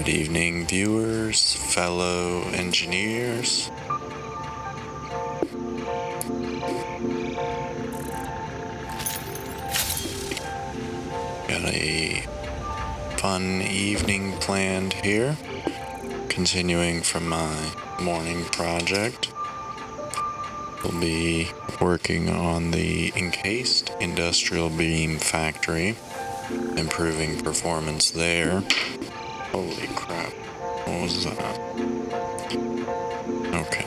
Good evening, viewers, fellow engineers. Got a fun evening planned here, continuing from my morning project. We'll be working on the encased industrial beam factory, improving performance there. Holy crap, what was that? Okay.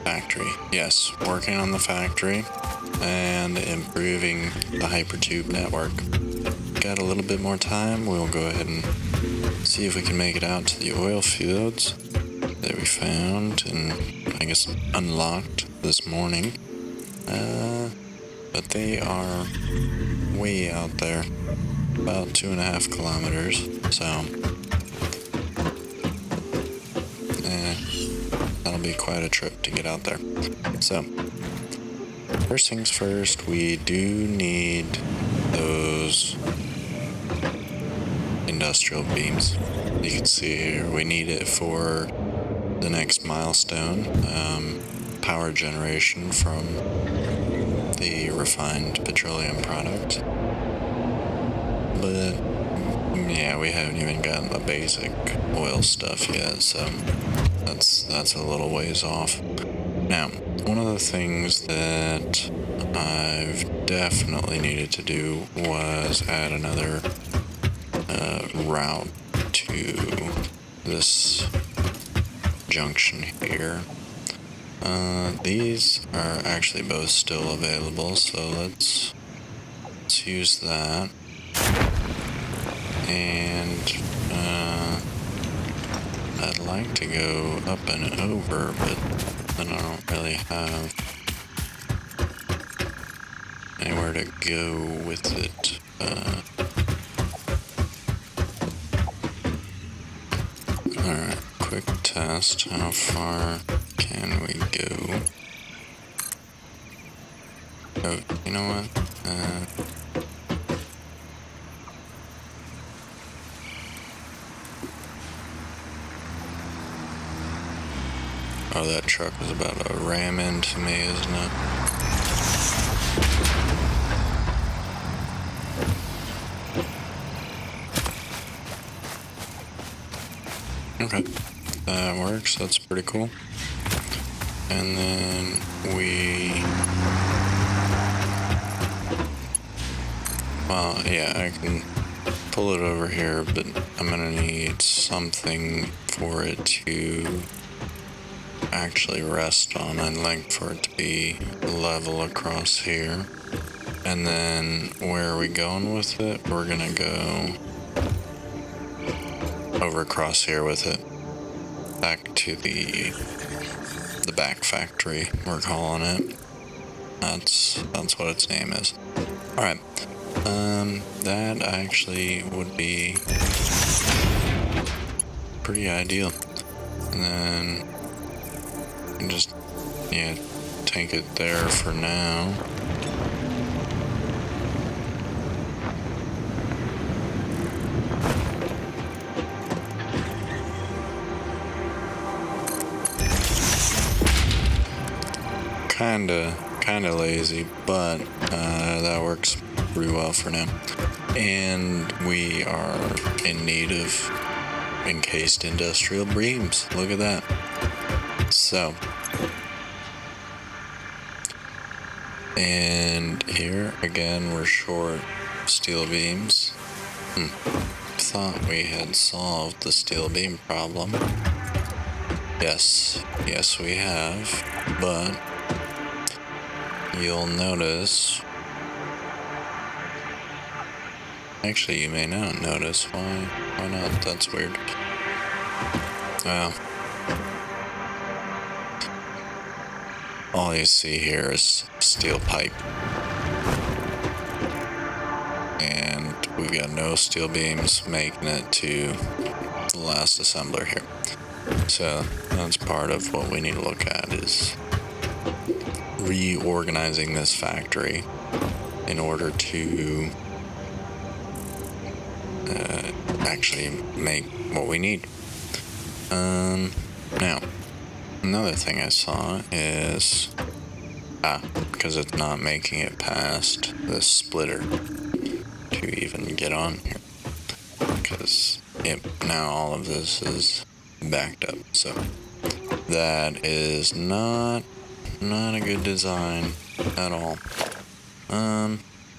Factory. Yes, working on the factory and improving the hypertube network. Got a little bit more time. We'll go ahead and see if we can make it out to the oil fields that we found and I guess unlocked this morning. But they are way out there, about 2.5 kilometers, so that'll be quite a trip to get out there. So first things first, we do need those industrial beams. You can see here we need it for the next milestone, power generation from the refined petroleum product. But yeah, we haven't even gotten the basic oil stuff yet, so that's a little ways off. Now, one of the things that I've definitely needed to do was add another route to this junction here. These are actually both still available, so let's use that. And I'd like to go up and over, but then I don't really have anywhere to go with it. Alright, quick test. How far can we go? Oh, you know what? Oh, that truck was about to ram into me, isn't it? Okay, that works. That's pretty cool. And then well, yeah, I can pull it over here, but I'm gonna need something for it to actually rest on. I'd like for it to be level across here. And then where are we going with it? We're gonna go over across here with it, back to the back factory, we're calling it. That's what its name is. Alright, that actually would be pretty ideal. And then you can just, yeah, tank it there for now. Kinda lazy, but that works pretty well for now. And we are in need of encased industrial beams. Look at that. So, and here again we're short steel beams. Thought we had solved the steel beam problem. Yes we have, but you'll notice, actually you may not notice, why not? That's weird. Well, all you see here is steel pipe, and we've got no steel beams making it to the last assembler here. So that's part of what we need to look at, is reorganizing this factory in order to actually make what we need. Now, another thing I saw is, because it's not making it past the splitter to even get on here. Because now all of this is backed up, so that is not a good design at all.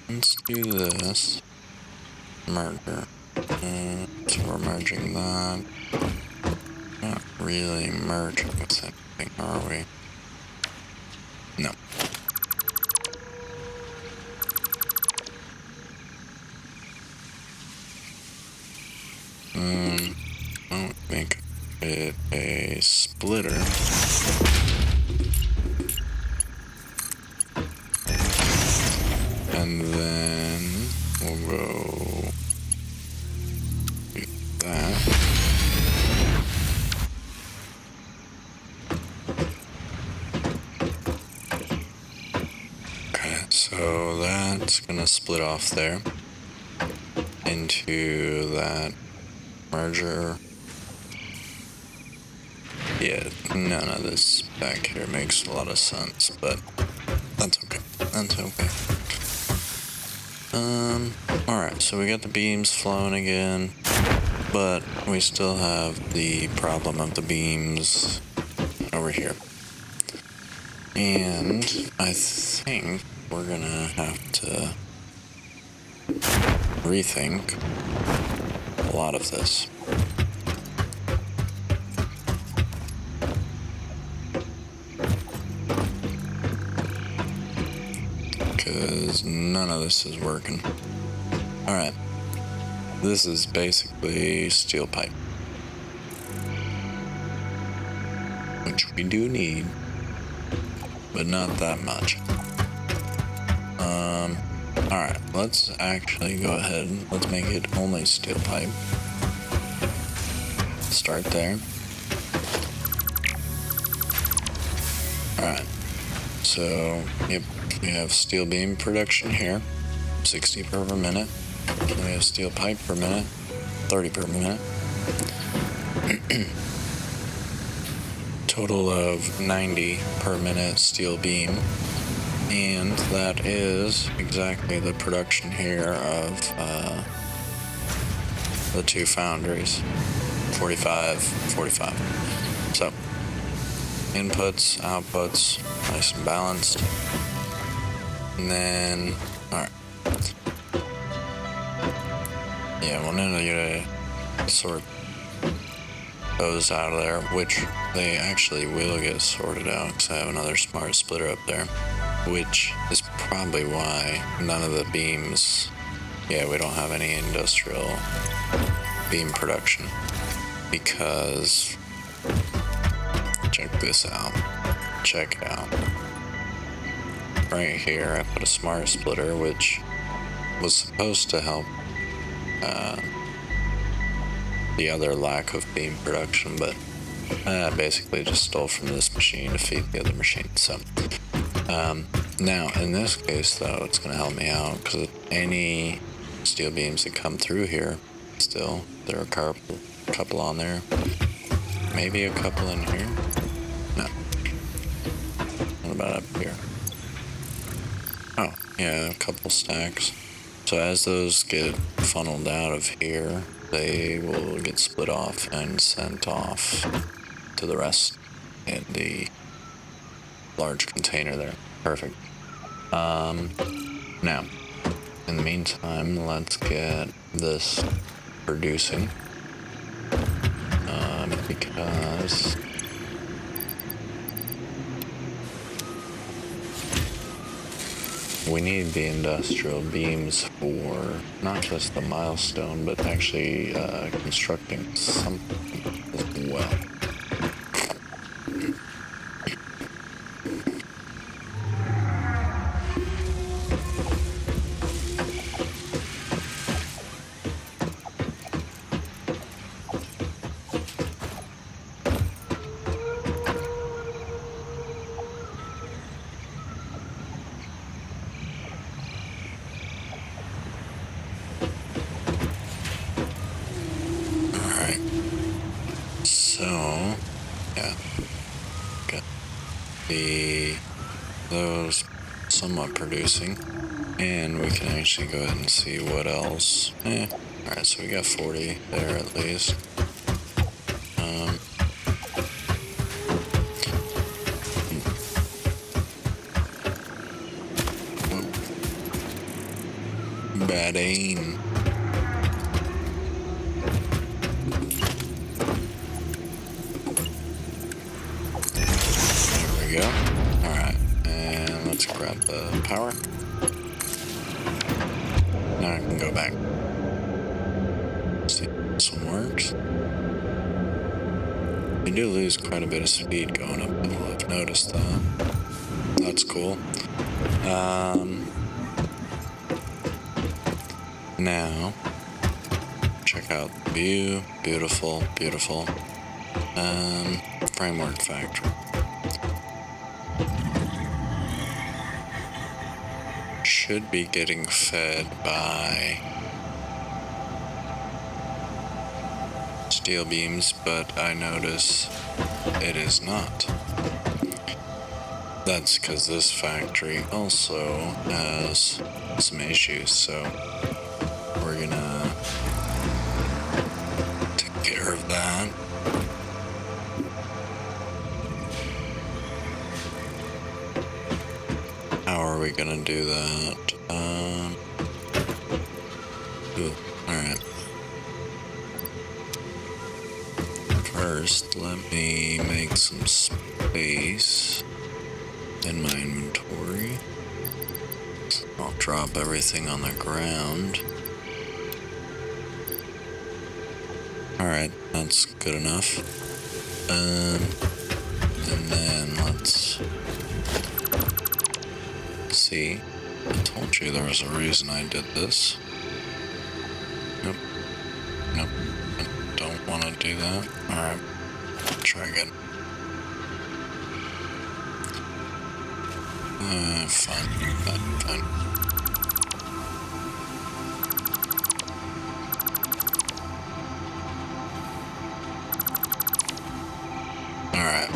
Let's do this. Merger. So we're merging that. Not really merging with anything, are we? No. I'll make it a splitter. And then we'll go do that. Okay, so that's gonna split off there into that merger. Yeah, none of this back here makes a lot of sense, but that's okay. That's okay. Alright, so we got the beams flowing again, but we still have the problem of the beams over here. And I think we're gonna have to rethink a lot of this. Because none of this is working. Alright, this is basically steel pipe, which we do need, but not that much. Alright, let's actually go ahead and let's make it only steel pipe. Start there. Alright, so yep, we have steel beam production here, 60 per minute. We have steel pipe per minute, 30 per minute. Total of 90 per minute steel beam. And that is exactly the production here of the two foundries, 45, 45. So, inputs, outputs, nice and balanced. And then, alright. Yeah, we'll need to sort those out of there, which they actually will get sorted out because I have another smart splitter up there, which is probably why none of the beams, we don't have any industrial beam production, because check this out. Check it out. Right here, I put a smart splitter, which was supposed to help the other lack of beam production, but basically just stole from this machine to feed the other machine. So now in this case though, it's going to help me out because any steel beams that come through here, still there are a couple on there, maybe a couple in here. No. What about up here? Oh yeah, a couple stacks. So as those get funneled out of here, they will get split off and sent off to the rest in the large container there. Perfect. Now, in the meantime, let's get this producing. Because we need the industrial beams for not just the milestone, but actually constructing something as well. So, yeah, got those somewhat producing, and we can actually go ahead and see what else. Alright, so we got 40 there at least. Bad aim. There we go. Alright, and let's grab the power. Now I can go back. See if this one works. You do lose quite a bit of speed going uphill, I've noticed that. That's cool. Now, check out the view. Beautiful, beautiful. Framework factory. Should be getting fed by steel beams, but I notice it is not. That's because this factory also has some issues, so we're gonna take care of that. How are we gonna do that? Alright. First, let me make some space in my inventory. I'll drop everything on the ground. Alright, that's good enough. And then let's see. I told you there was a reason I did this. Nope. Nope. I don't want to do that. Alright. Try again. Fine. Alright.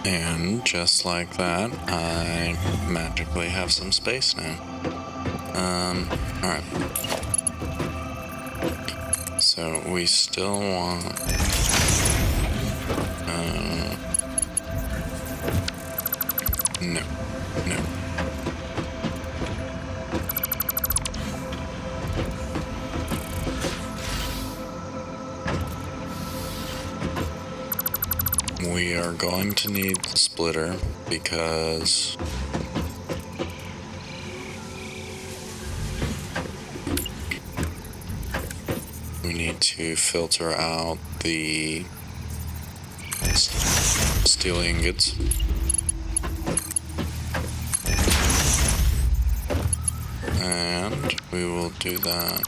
And just like that, I magically have some space now. Alright. So we still want... No. We are going to need the splitter because we need to filter out the steel ingots. And we will do that.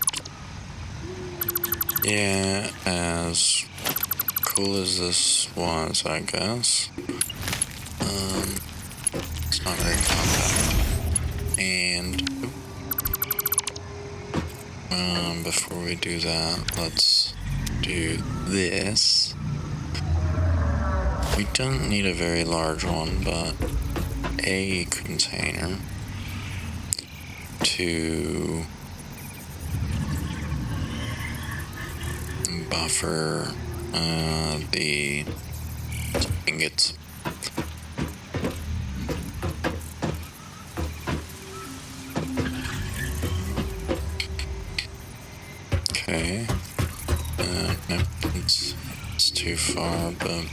Yeah, as cool as this was, I guess. It's not very compact. And before we do that, let's do this. We don't need a very large one, but a container to buffer the ingots. Okay. Nope, it's too far, but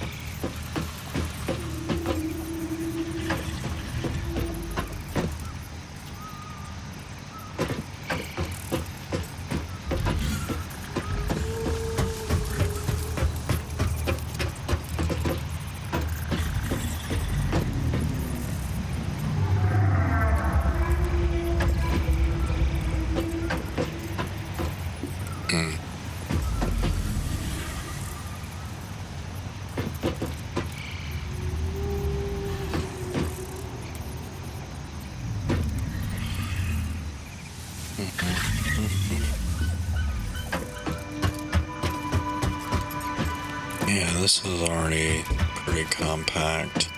Yeah, this is already pretty compact.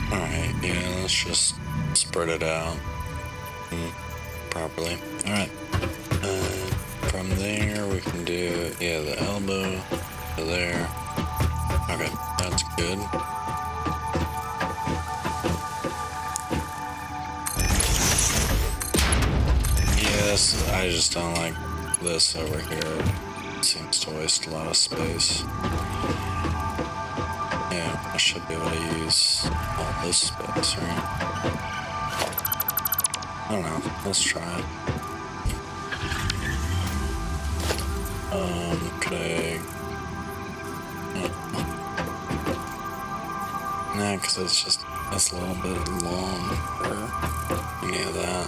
Alright, yeah, let's just spread it out properly. Alright, from there we can do, yeah, the elbow to there. Okay, that's good. Yes, I just don't like this over here. It seems to waste a lot of space. Yeah, I should be able to use all this space, right? I don't know. Let's try it. Could I... Nah, because it's a little bit long for any of that.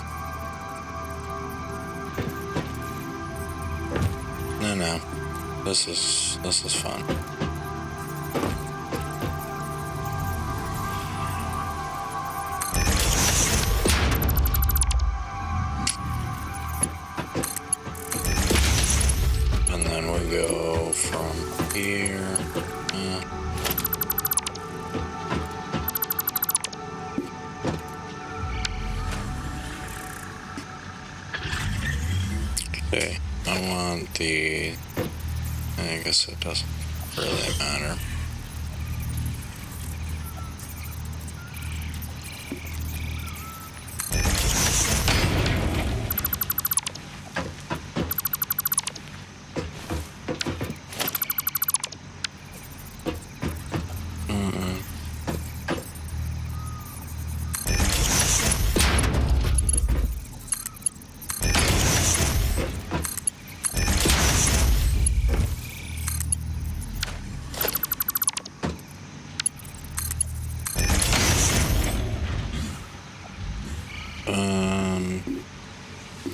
No. This is fun. And then we go from here. Okay, I want the... I guess it doesn't really matter.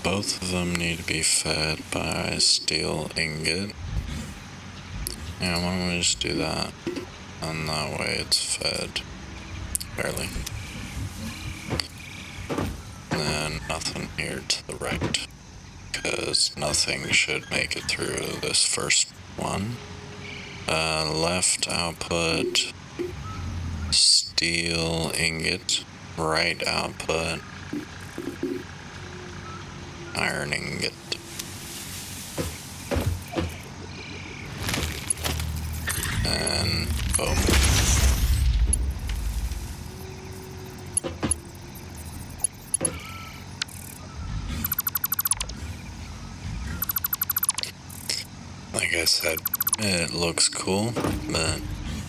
Both of them need to be fed by steel ingot. Yeah, why don't we just do that? And that way it's fed fairly. And then nothing here to the right, because nothing should make it through this first one. Left output, steel ingot. Right output, iron ingot. And boom. Like I said, it looks cool, but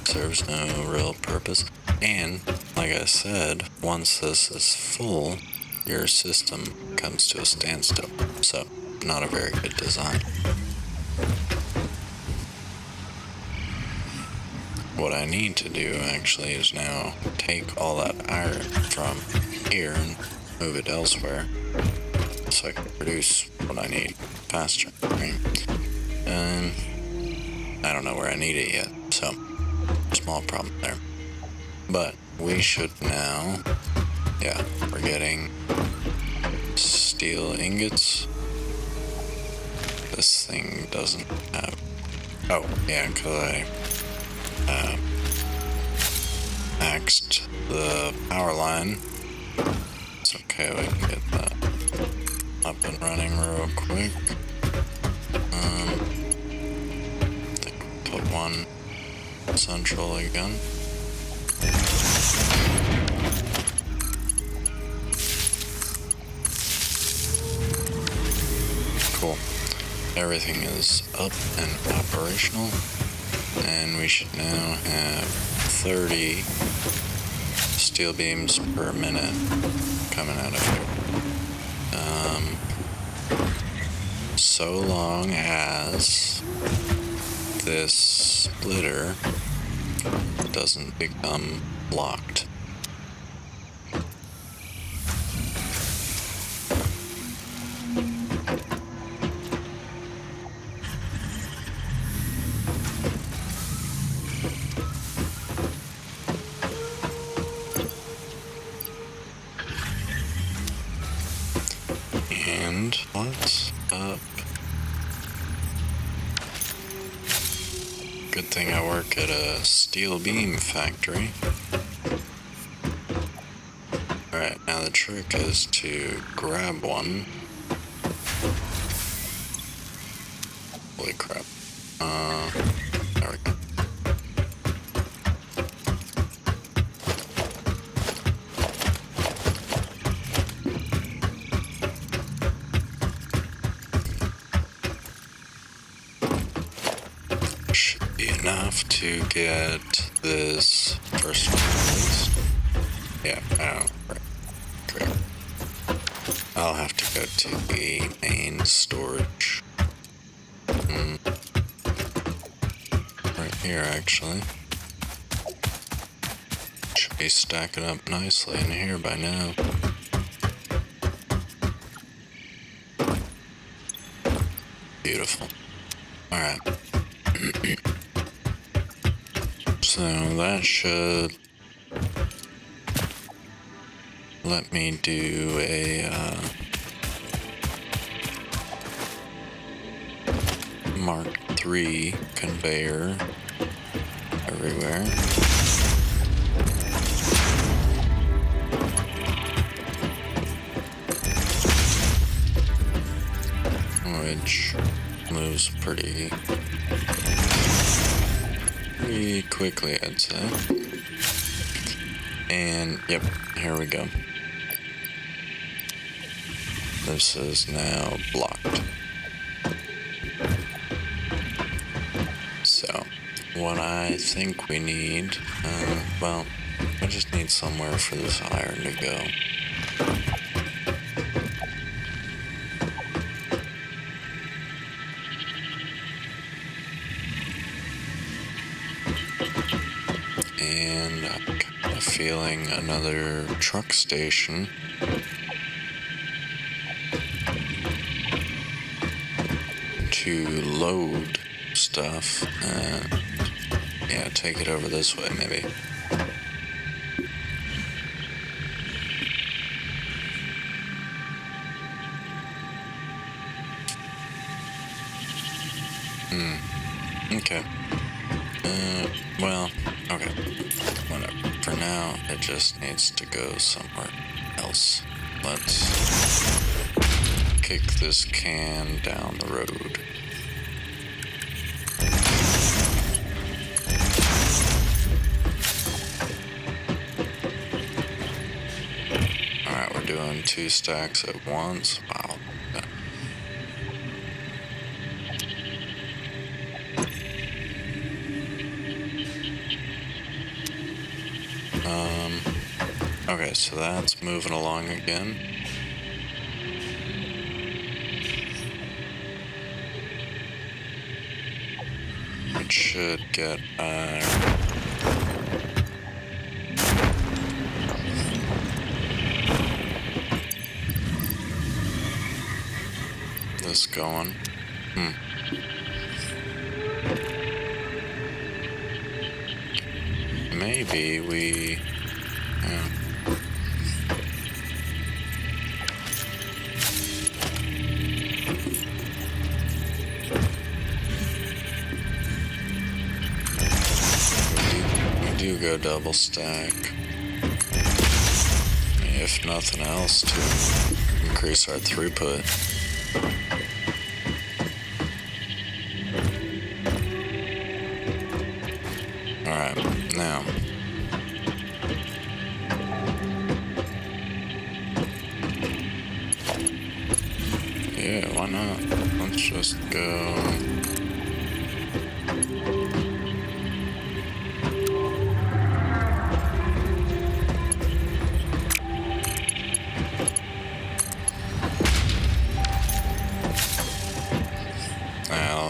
serves no real purpose. And, like I said, once this is full, your system comes to a standstill. So, not a very good design. What I need to do, actually, is now take all that iron from here and move it elsewhere, so I can produce what I need faster. Right? And I don't know where I need it yet, so small problem there. But we should now, yeah, we're getting steel ingots. This thing doesn't have, oh yeah, because I axed the power line. It's okay, we can get that up and running real quick. I think we'll put one central again. Cool. Everything is up and operational, and we should now have 30 steel beams per minute coming out of here. So long as this splitter doesn't become locked. work at a steel beam factory. Alright, now the trick is to grab one. Holy crap. There we go. Should be enough to get this first one released. Yeah, right. Great. I'll have to go to the main storage. Right here, actually. Should be stacking up nicely in here by now. Beautiful. Alright. So that should let me do a Mark III conveyor everywhere. Which moves pretty quickly, I'd say. And yep, here we go. This is now blocked. So, what I think we need, well, I just need somewhere for this iron to go. And I'm kind of feeling another truck station. To load stuff and yeah, take it over this way maybe. Okay. Well, okay. Whatever. For now, it just needs to go somewhere else. Let's kick this can down the road. Alright, we're doing 2 stacks at once. Wow. Okay, so that's moving along again. It should get this going. Maybe we... Yeah. We do go double stack. If nothing else, to increase our throughput. Alright, now. Yeah, why not? Let's just go.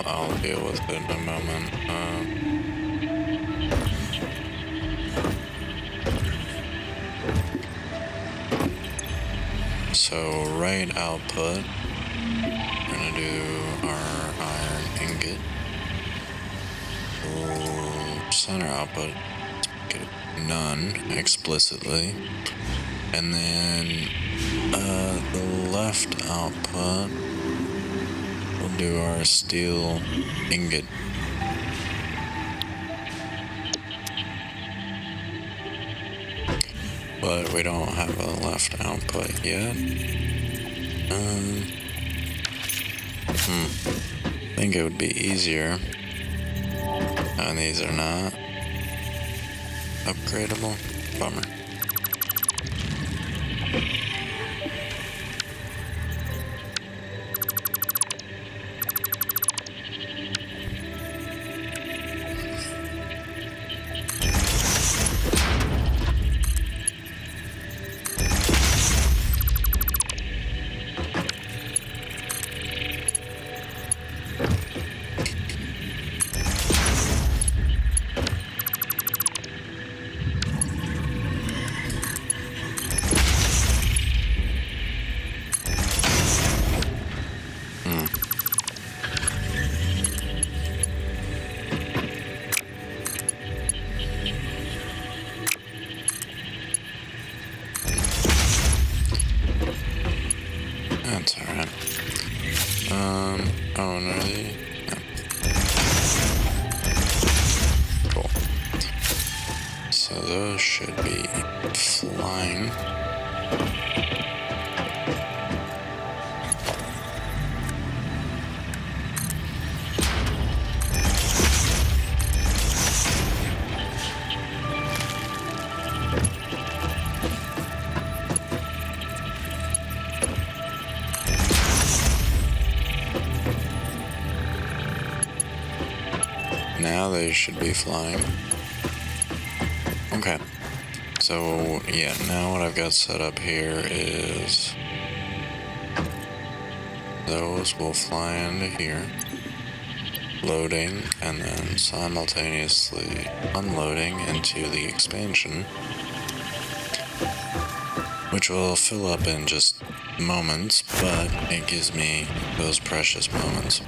I'll deal with it in a moment. So right output, we're gonna do our iron ingot. Center output, get none explicitly, and then the left output, we'll do our steel ingot. but we don't have a left output yet. I think it would be easier. And these are not upgradable. Bummer. That's alright. Oh, no, no. Cool. So those should be flying. Now they should be flying. Okay. So, yeah, now what I've got set up here is those will fly into here, loading, and then simultaneously unloading into the expansion, which will fill up in just moments, but it gives me those precious moments.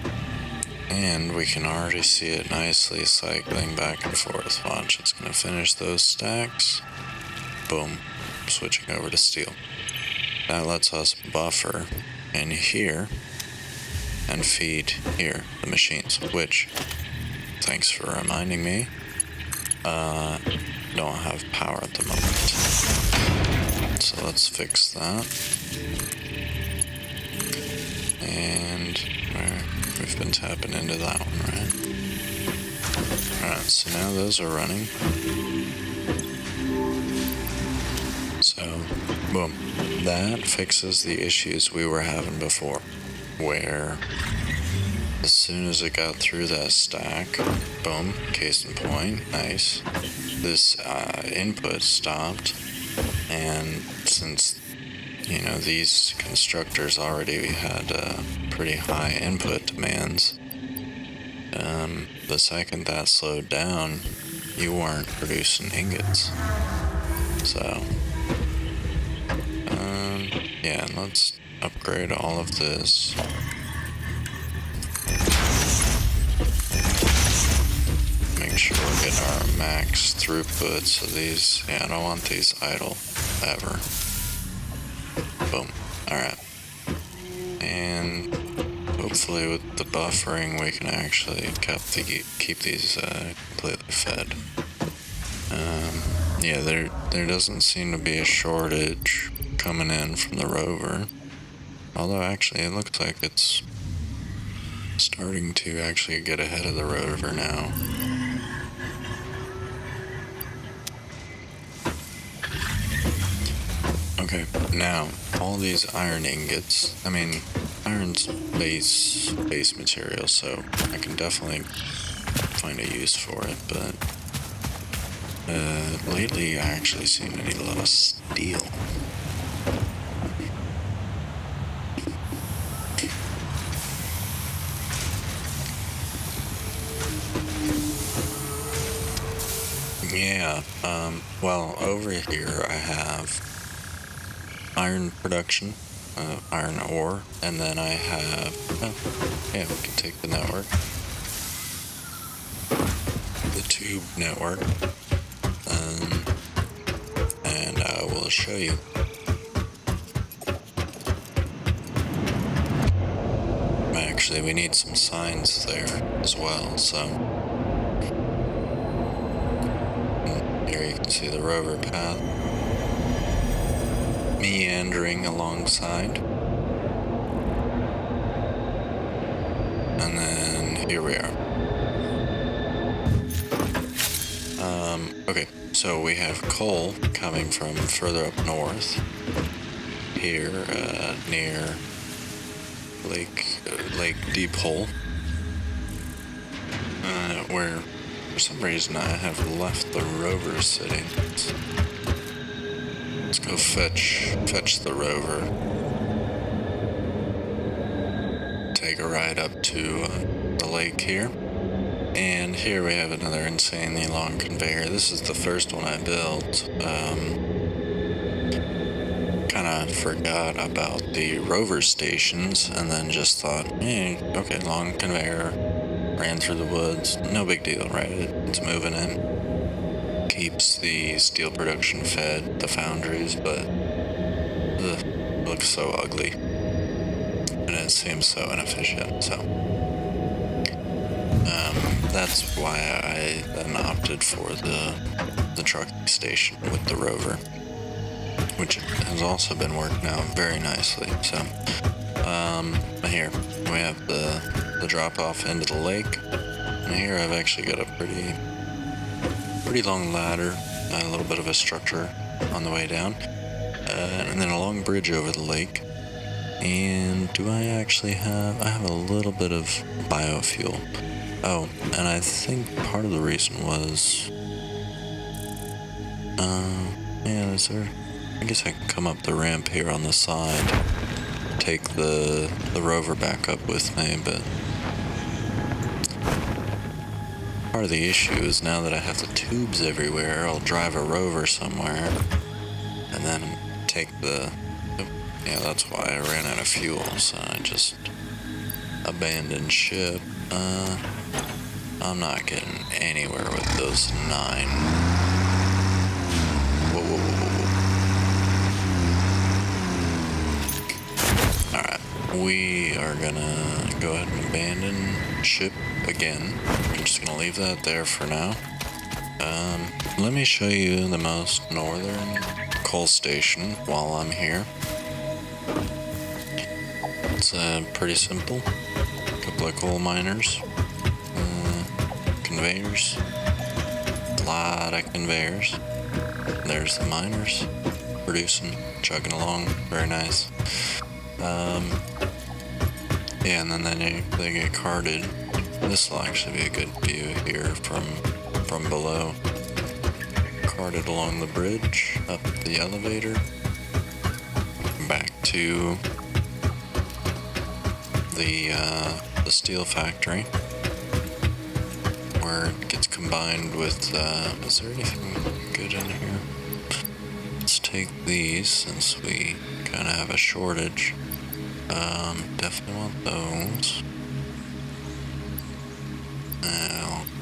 And we can already see it nicely cycling back and forth. Watch, it's going to finish those stacks. Boom. Switching over to steel. That lets us buffer in here and feed here, the machines, which, thanks for reminding me, don't have power at the moment. So let's fix that. And we've been tapping into that one, right? Alright, so now those are running. So, boom. That fixes the issues we were having before, where as soon as it got through that stack, boom, case in point, nice. This input stopped, and since, you know, these constructors already had pretty high input demands, the second that slowed down, you weren't producing ingots. So, yeah, let's upgrade all of this. Make sure we're getting our max throughput. So these, yeah, I don't want these idle ever. Boom. Alright. And hopefully with the buffering we can actually keep these completely fed. Yeah, there doesn't seem to be a shortage coming in from the rover. Although actually it looks like it's starting to actually get ahead of the rover now. Okay, now all these iron ingots, I mean, iron's base material, so I can definitely find a use for it, but lately I actually seem to need a lot of steel. Yeah, well, over here I have iron production, iron ore, and then I have, yeah, we can take the network, the tube network, and I will show you. Actually, we need some signs there as well, so here you can see the rover path. meandering alongside. And then here we are. Okay, so we have coal coming from further up north. Here, near Lake Deep Hole. Where, for some reason, I have left the rover sitting. Let's go fetch the rover. Take a ride up to the lake here. And here we have another insanely long conveyor. This is the first one I built. Kind of forgot about the rover stations and then just thought, hey, okay, long conveyor. Ran through the woods. No big deal, right? It's moving in. Keeps the steel production fed, the foundries, but it looks so ugly. And it seems so inefficient, so that's why I then opted for the trucking station with the rover, which has also been working out very nicely. So here we have the drop off into the lake, and here I've actually got a pretty long ladder, a little bit of a structure on the way down, and then a long bridge over the lake. And do I actually have... I have a little bit of biofuel. Oh, and I think part of the reason was... yeah, is there... I guess I can come up the ramp here on the side, take the rover back up with me, but... part of the issue is now that I have the tubes everywhere, I'll drive a rover somewhere, and then take the... yeah, that's why I ran out of fuel, so I just abandoned ship. I'm not getting anywhere with those 9. Whoa. Alright, we are gonna go ahead and abandon ship again. I'm just gonna leave that there for now. Let me show you the most northern coal station while I'm here. It's pretty simple. A couple of coal miners, conveyors, a lot of conveyors. There's the miners producing, chugging along, very nice. Yeah, and then they get carted. This will actually be a good view here from below. Carted along the bridge, up the elevator, back to the steel factory, where it gets combined with, is there anything good in here? Let's take these since we kind of have a shortage. Definitely want those.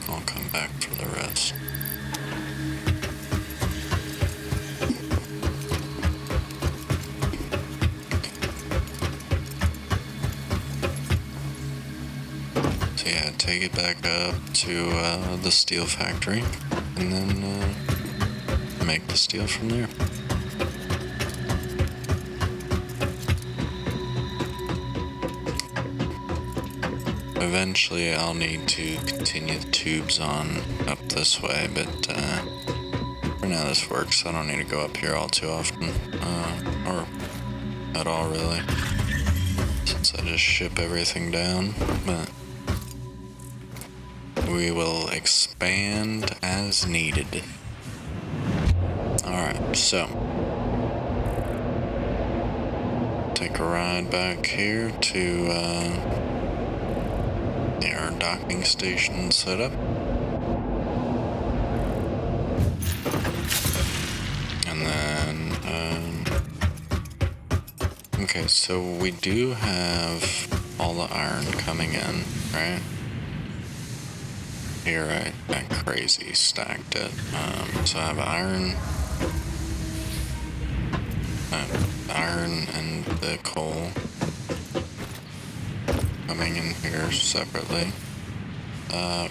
I'll come back for the rest. So yeah, take it back up to the steel factory, and then make the steel from there. Eventually I'll need to continue the tubes on up this way, but for now this works. I don't need to go up here all too often, or at all really, since I just ship everything down, but we will expand as needed. Alright, so take a ride back here to our docking station setup. And then, okay, so we do have all the iron coming in, right? Here I crazy stacked it. So I have iron and the coal coming in here separately.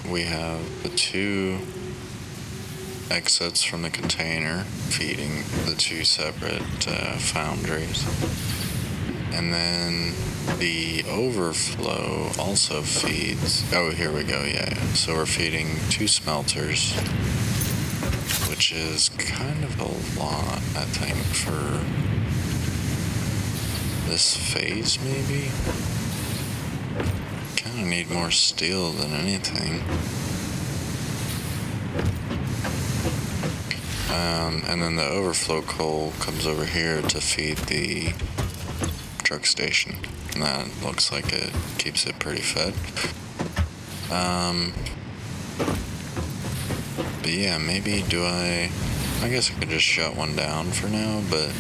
We have the two exits from the container, feeding the two separate foundries. And then the overflow also feeds. Oh, here we go. Yeah. So we're feeding two smelters, which is kind of a lot, I think, for this phase, maybe. Kind of need more steel than anything. And then the overflow coal comes over here to feed the truck station, and that looks like it keeps it pretty fed. But yeah, maybe I guess I could just shut one down for now, but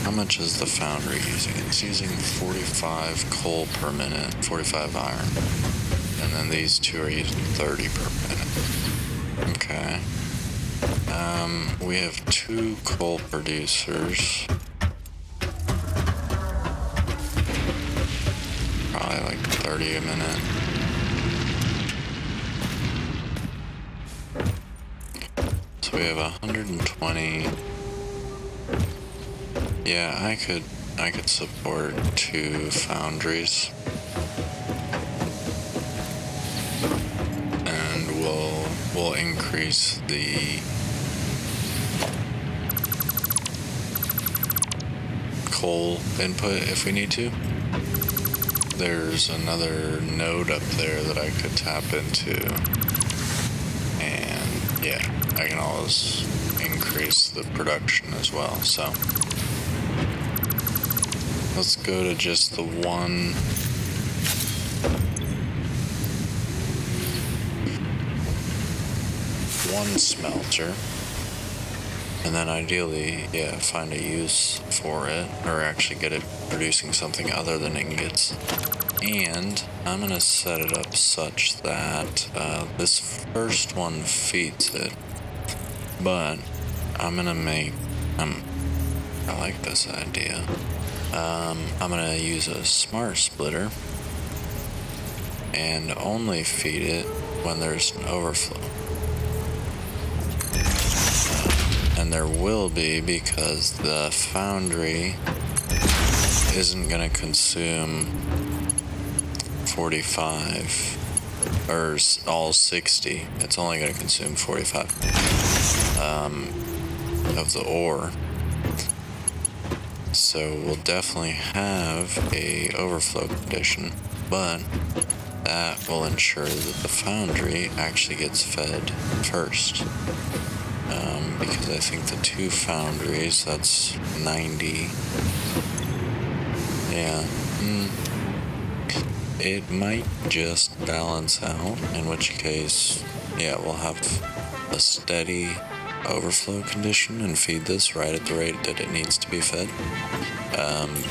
how much is the foundry using? It's using 45 coal per minute, 45 iron, and then these two are using 30 per minute. Okay. We have two coal producers. Probably like 30 a minute. So we have 120. Yeah, I could support two foundries. And we'll increase the coal input if we need to. There's another node up there that I could tap into, and yeah, I can always increase the production as well. So let's go to just the one smelter. And then ideally, yeah, find a use for it, or actually get it producing something other than ingots. And I'm going to set it up such that this first one feeds it. But I'm going to make, I like this idea. I'm going to use a smart splitter and only feed it when there's an overflow. And there will be, because the foundry isn't going to consume 45 or all 60. It's only going to consume 45 of the ore. So we'll definitely have a overflow condition, but that will ensure that the foundry actually gets fed first. Because I think the two foundries, that's 90. Yeah. It might just balance out, in which case, yeah, we'll have a steady overflow condition and feed this right at the rate that it needs to be fed.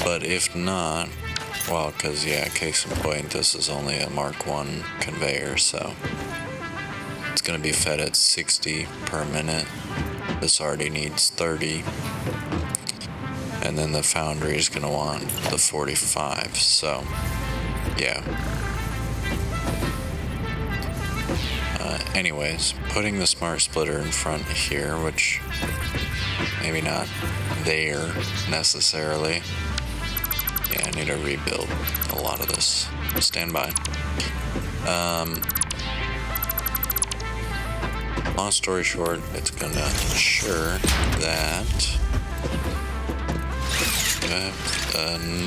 But if not, well, because, yeah, case in point, this is only a Mark 1 conveyor, so it's going to be fed at 60 per minute. This already needs 30. And then the foundry is going to want the 45. So, yeah. Anyways, putting the smart splitter in front here, which maybe not there necessarily. Yeah, I need to rebuild a lot of this. Stand by. Long story short, it's gonna ensure that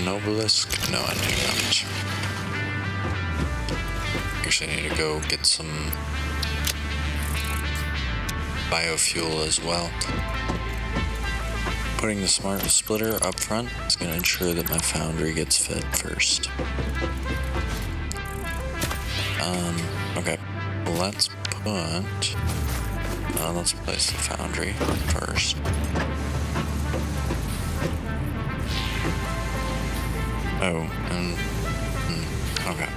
Noblisk. No, I do not. Actually, I need to go get some biofuel as well. Putting the smart splitter up front is going to ensure that my foundry gets fed first. Okay, let's place the foundry first. Oh, and okay,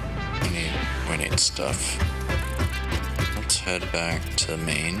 we need stuff. Let's head back to main.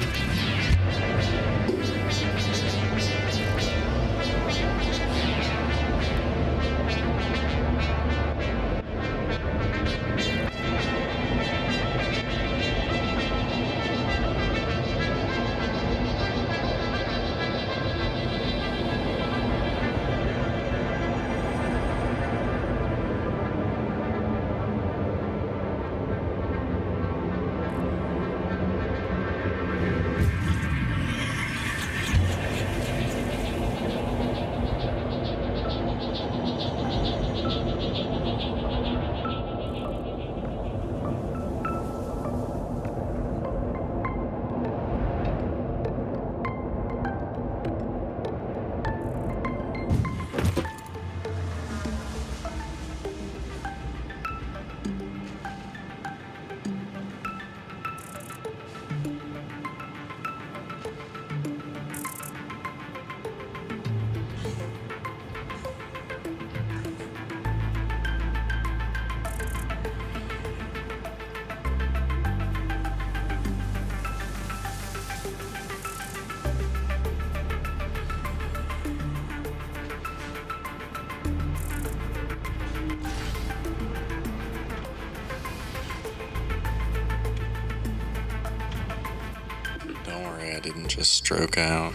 and just stroke out.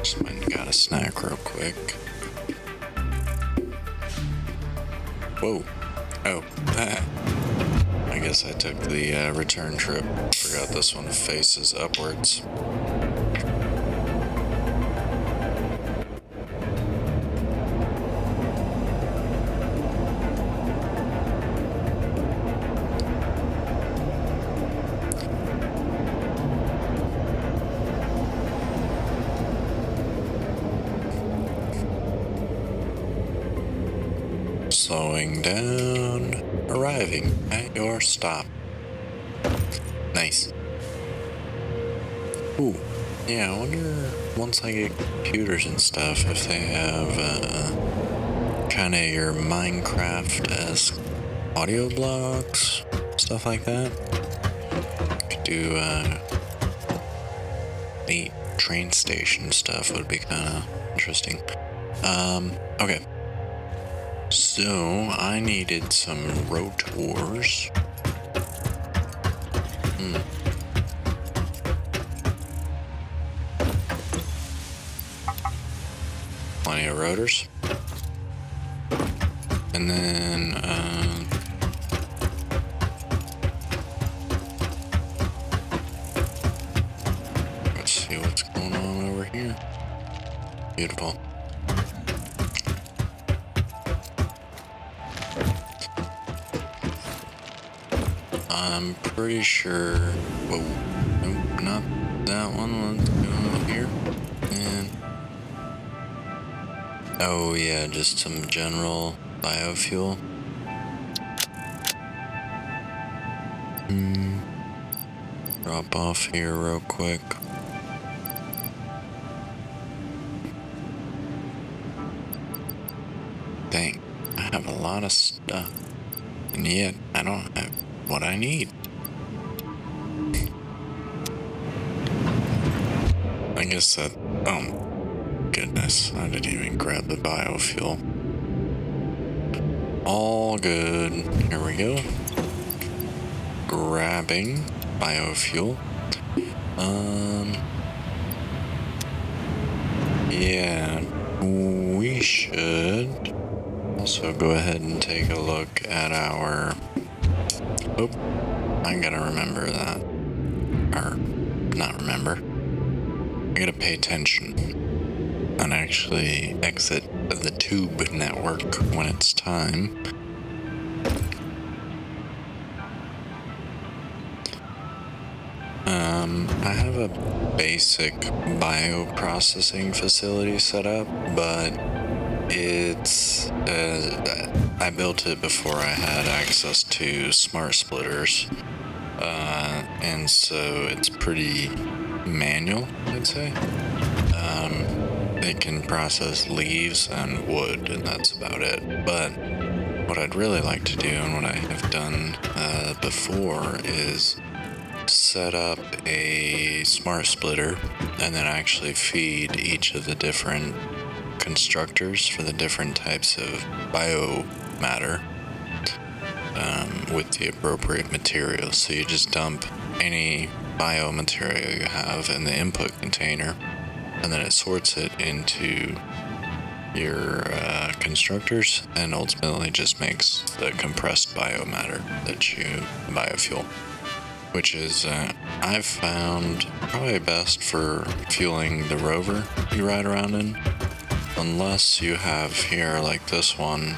Just went and got a snack real quick. Whoa. Oh. I guess I took the return trip. Forgot this one faces upwards. Slowing down, arriving at your stop. Nice. Ooh, yeah, I wonder once I get computers and stuff if they have kind of your Minecraft-esque audio blocks, stuff like that. Could do neat train station stuff would be kind of interesting. Okay. So, I needed some rotors. Plenty of rotors. And then, let's see what's going on over here. Beautiful. I'm pretty sure. Whoa, nope, not that one. Let's go over here. And oh yeah, just some general biofuel. Drop off here real quick. Dang, I have a lot of stuff, and yet I don't have what I need. I guess that, oh goodness, I didn't even grab the biofuel. All good. Here we go. Grabbing biofuel. Yeah, we should also go ahead and take a look at our, oh, I gotta remember that, or not remember, I gotta pay attention and actually exit the tube network when it's time. I have a basic bioprocessing facility set up, but it's, I built it before I had access to smart splitters, and so it's pretty manual, I'd say. It can process leaves and wood, and that's about it. But what I'd really like to do, and what I have done before, is set up a smart splitter and then actually feed each of the different constructors for the different types of biomatter with the appropriate materials. So you just dump any biomaterial you have in the input container, and then it sorts it into your constructors and ultimately just makes the compressed biomatter biofuel, which is I've found probably best for fueling the rover you ride around in, unless you have here, like this one,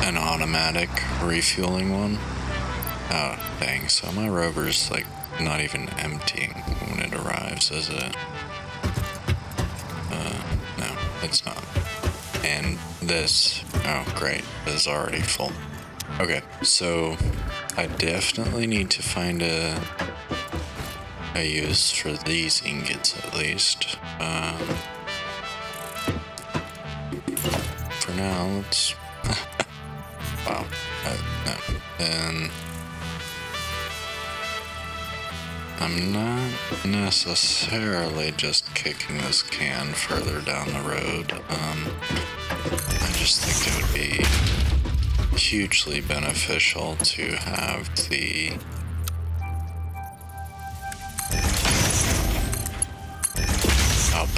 an automatic refueling one. Oh dang, so my rover's like not even emptying when it arrives, is it? No, it's not. And this, oh great, this is already full. Okay, so I definitely need to find a use for these ingots at least. For now, let's. Wow, no. Then I'm not necessarily just kicking this can further down the road. I just think it would be hugely beneficial to have the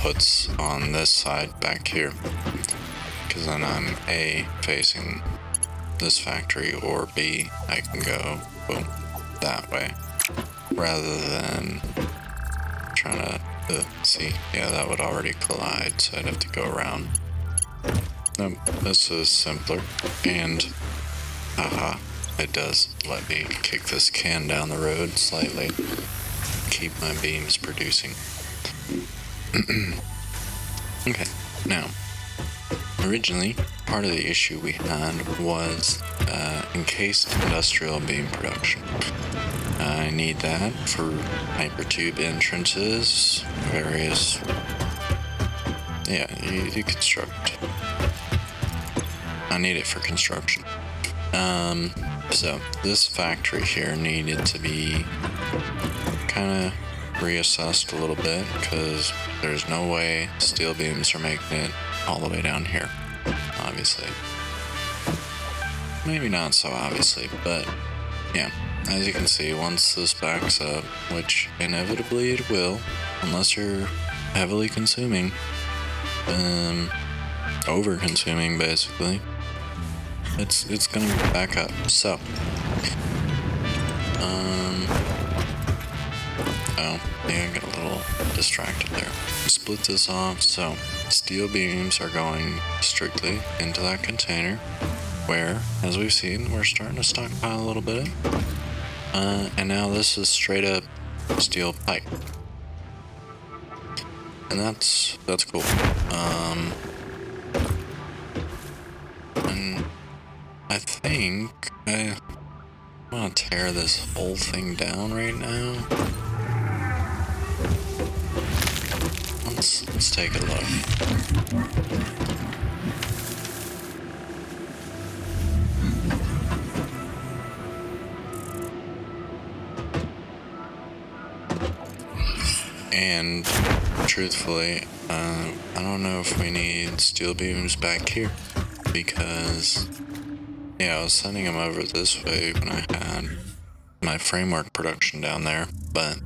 puts on this side back here, because then I'm A, facing this factory, or B, I can go, boom, that way, rather than trying to, see, yeah, that would already collide, so I'd have to go around. Nope, this is simpler, and, haha, it does let me kick this can down the road slightly, keep my beams producing. Okay, now, originally, part of the issue we had was encased industrial beam production. I need that for hypertube entrances, various, yeah, you construct. I need it for construction. So this factory here needed to be kind of reassessed a little bit, because there's no way steel beams are making it all the way down here, obviously. Maybe not so obviously, but yeah, as you can see, once this backs up, which inevitably it will, unless you're heavily consuming, over consuming basically, it's gonna back up. So oh yeah, I got a little distracted there. Split this off, so steel beams are going strictly into that container, where, as we've seen, we're starting to stockpile a little bit. And now this is straight up steel pipe. And that's cool. And I think I want to tear this whole thing down right now. Let's take a look. And truthfully, I don't know if we need steel beams back here, because yeah, I was sending them over this way when I had my framework production down there, but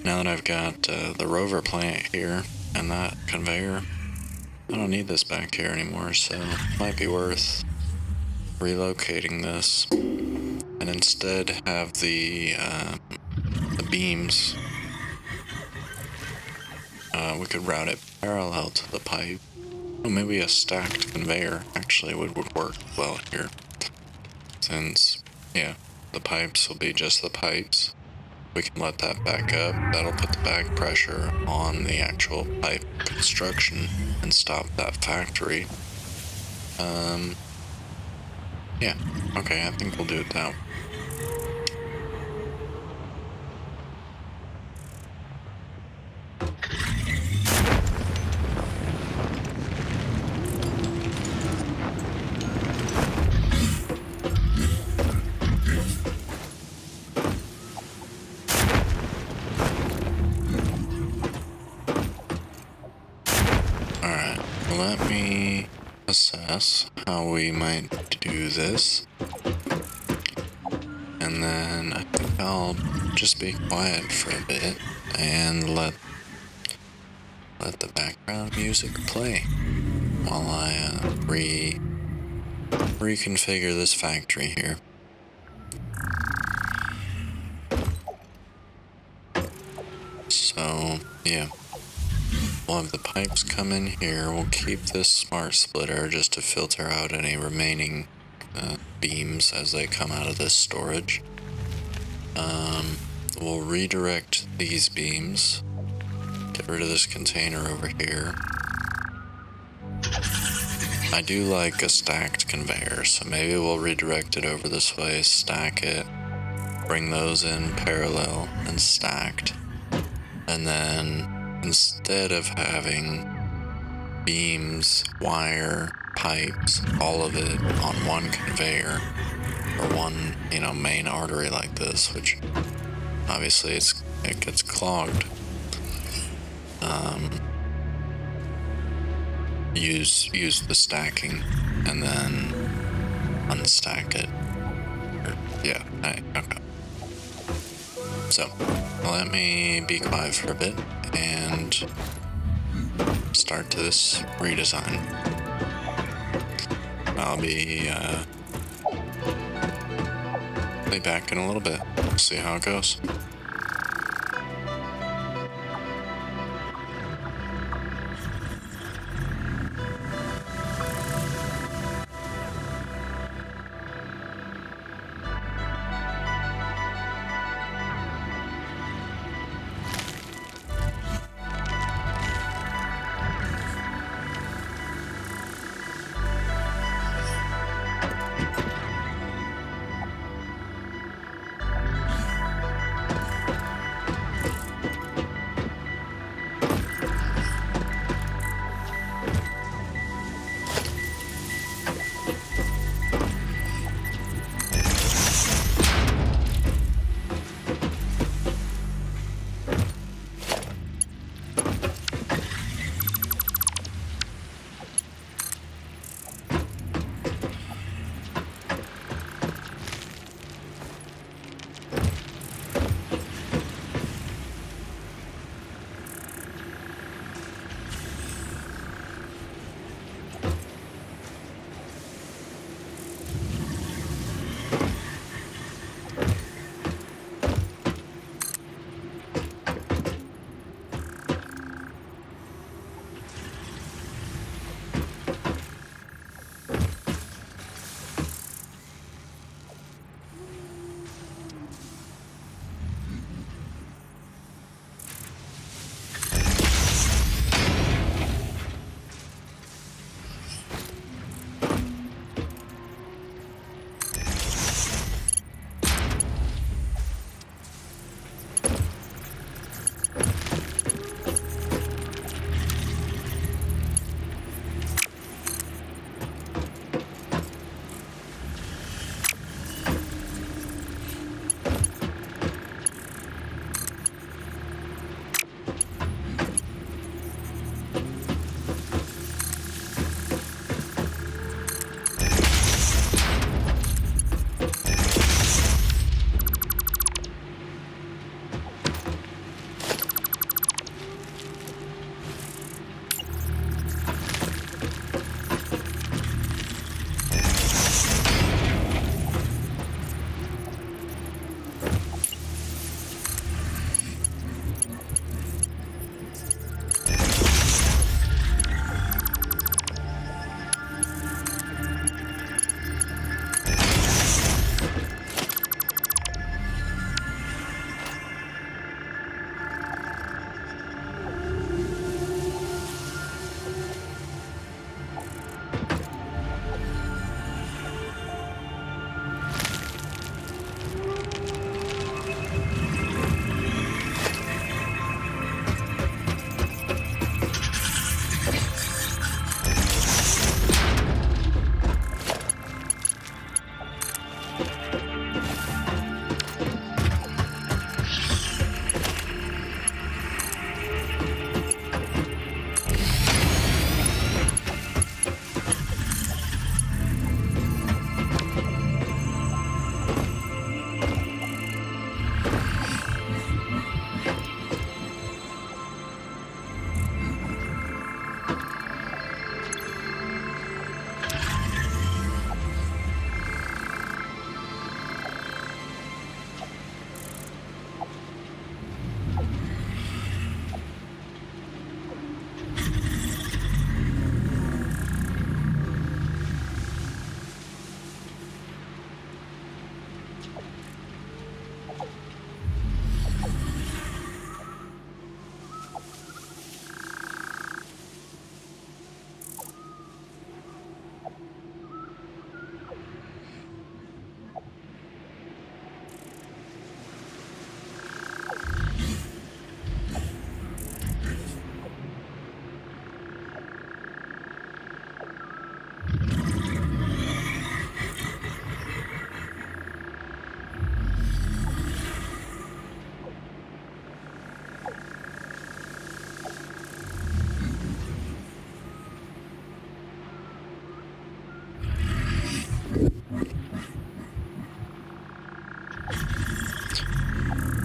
now that I've got the rover plant here and that conveyor, I don't need this back here anymore, so it might be worth relocating this and instead have the beams. We could route it parallel to the pipe. Oh, maybe a stacked conveyor actually would work well here, since, yeah, the pipes will be just the pipes. We can let that back up. That'll put the back pressure on the actual pipe construction and stop that factory. Yeah, okay, I think we'll do it that way. Let me assess how we might do this, and then I think I'll just be quiet for a bit and let the background music play while I reconfigure this factory here. So yeah. We'll have the pipes come in here. We'll keep this smart splitter just to filter out any remaining beams as they come out of this storage. We'll redirect these beams. Get rid of this container over here. I do like a stacked conveyor, so maybe we'll redirect it over this way, stack it, bring those in parallel and stacked, and then instead of having beams, wire, pipes, all of it on one conveyor or one, main artery like this, which obviously it gets clogged. Use the stacking and then unstack it. Okay. So let me be quiet for a bit and start to this redesign. I'll be back in a little bit. See how it goes.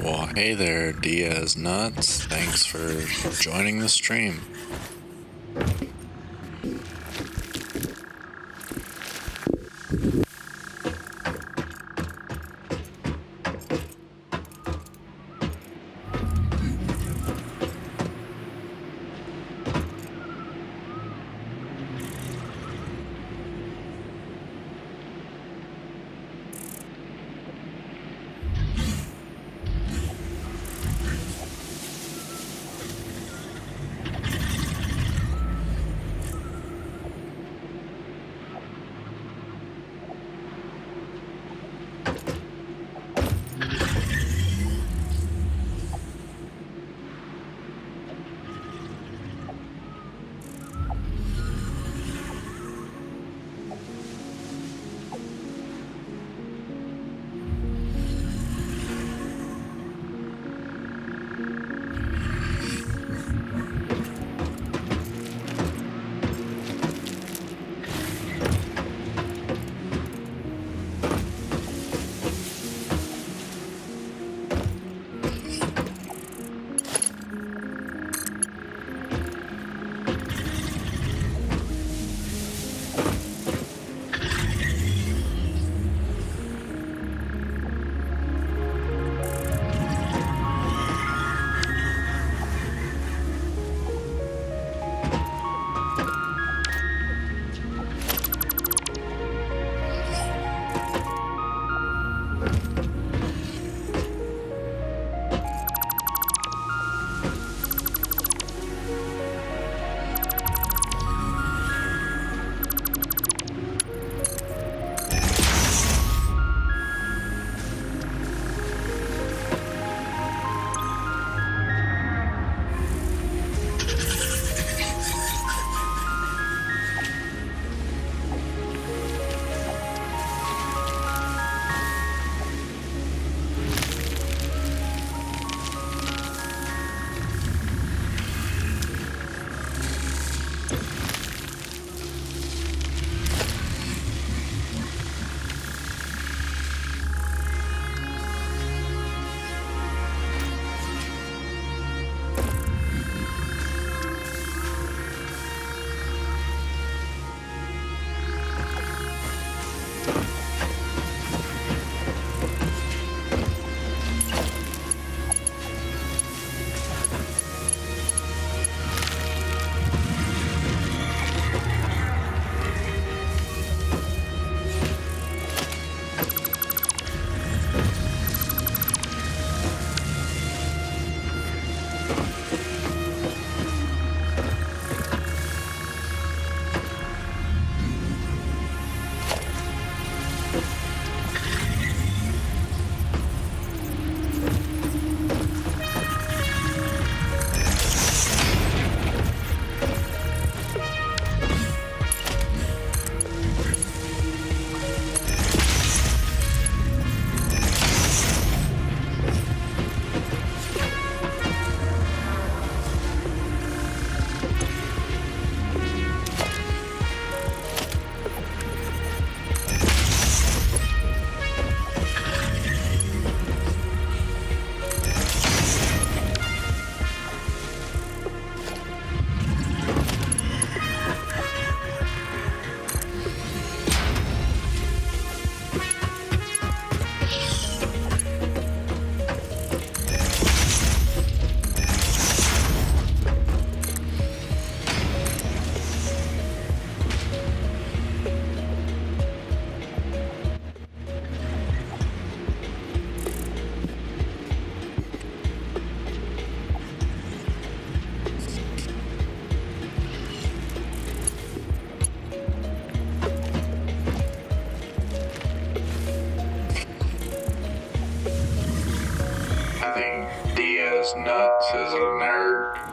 Well, hey there, Diaz Nuts. Thanks for joining the stream. is nuts as a nerd.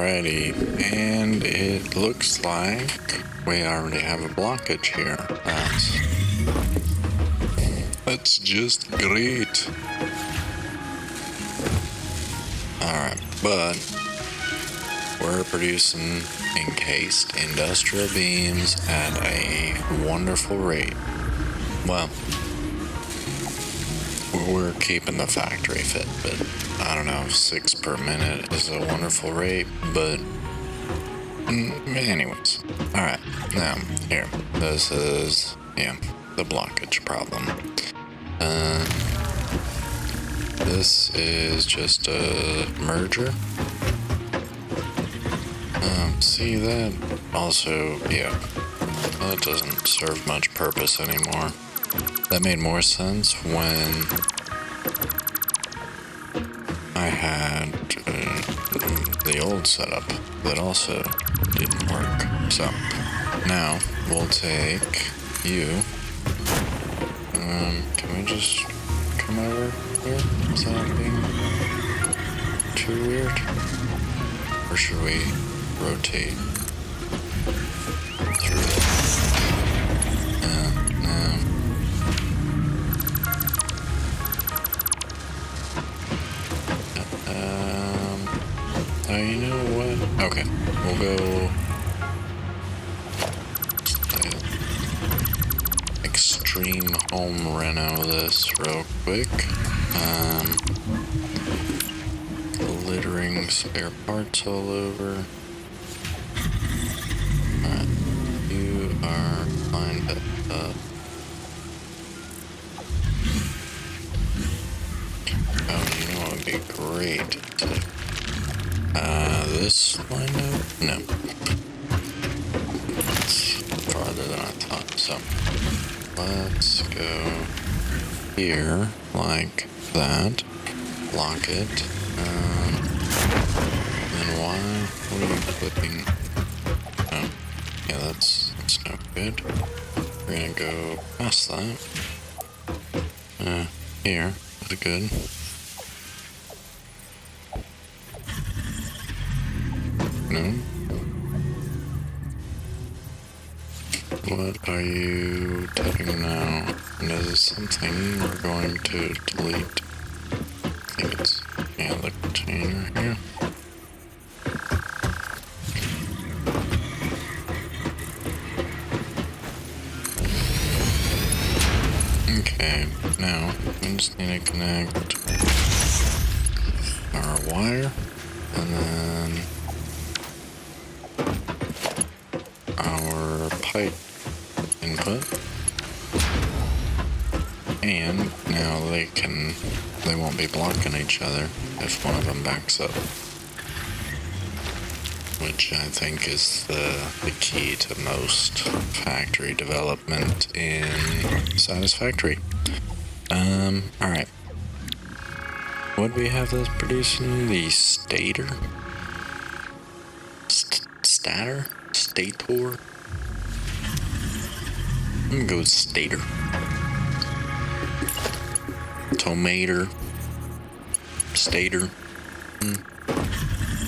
Alrighty, and it looks like we already have a blockage here. That's just great. Alright, but we're producing encased industrial beams at a wonderful rate. Well, we're keeping the factory fit, but I don't know, 6 per minute is a wonderful rate, but anyways. Alright, now, here, this is, the blockage problem. This is just a merger. See that? Also, that doesn't serve much purpose anymore. That made more sense when I had the old setup that also didn't work. So now we'll take you. Can we just come over here? Is that being too weird? Or should we rotate through it? No. Oh, you know what? Okay, we'll go extreme home reno this real quick. Littering spare parts all over. Alright, you are lined up. Oh, you know what would be great to this lined up? No. It's farther than I thought, so let's go here like that. Lock it. And why? What are you clipping? Oh, yeah, that's no good. We're gonna go past that. Here is good. No. What are you typing now? And is it something we're going to delete? I think it's, the container here. Okay, now we just need to connect our wire and then our pipe input, and now they won't be blocking each other if one of them backs up, which I think is the key to most factory development in Satisfactory. Alright. What do we have that's producing? The stator? Stator? Stator? I'm gonna go with stator. Tomater. Stator.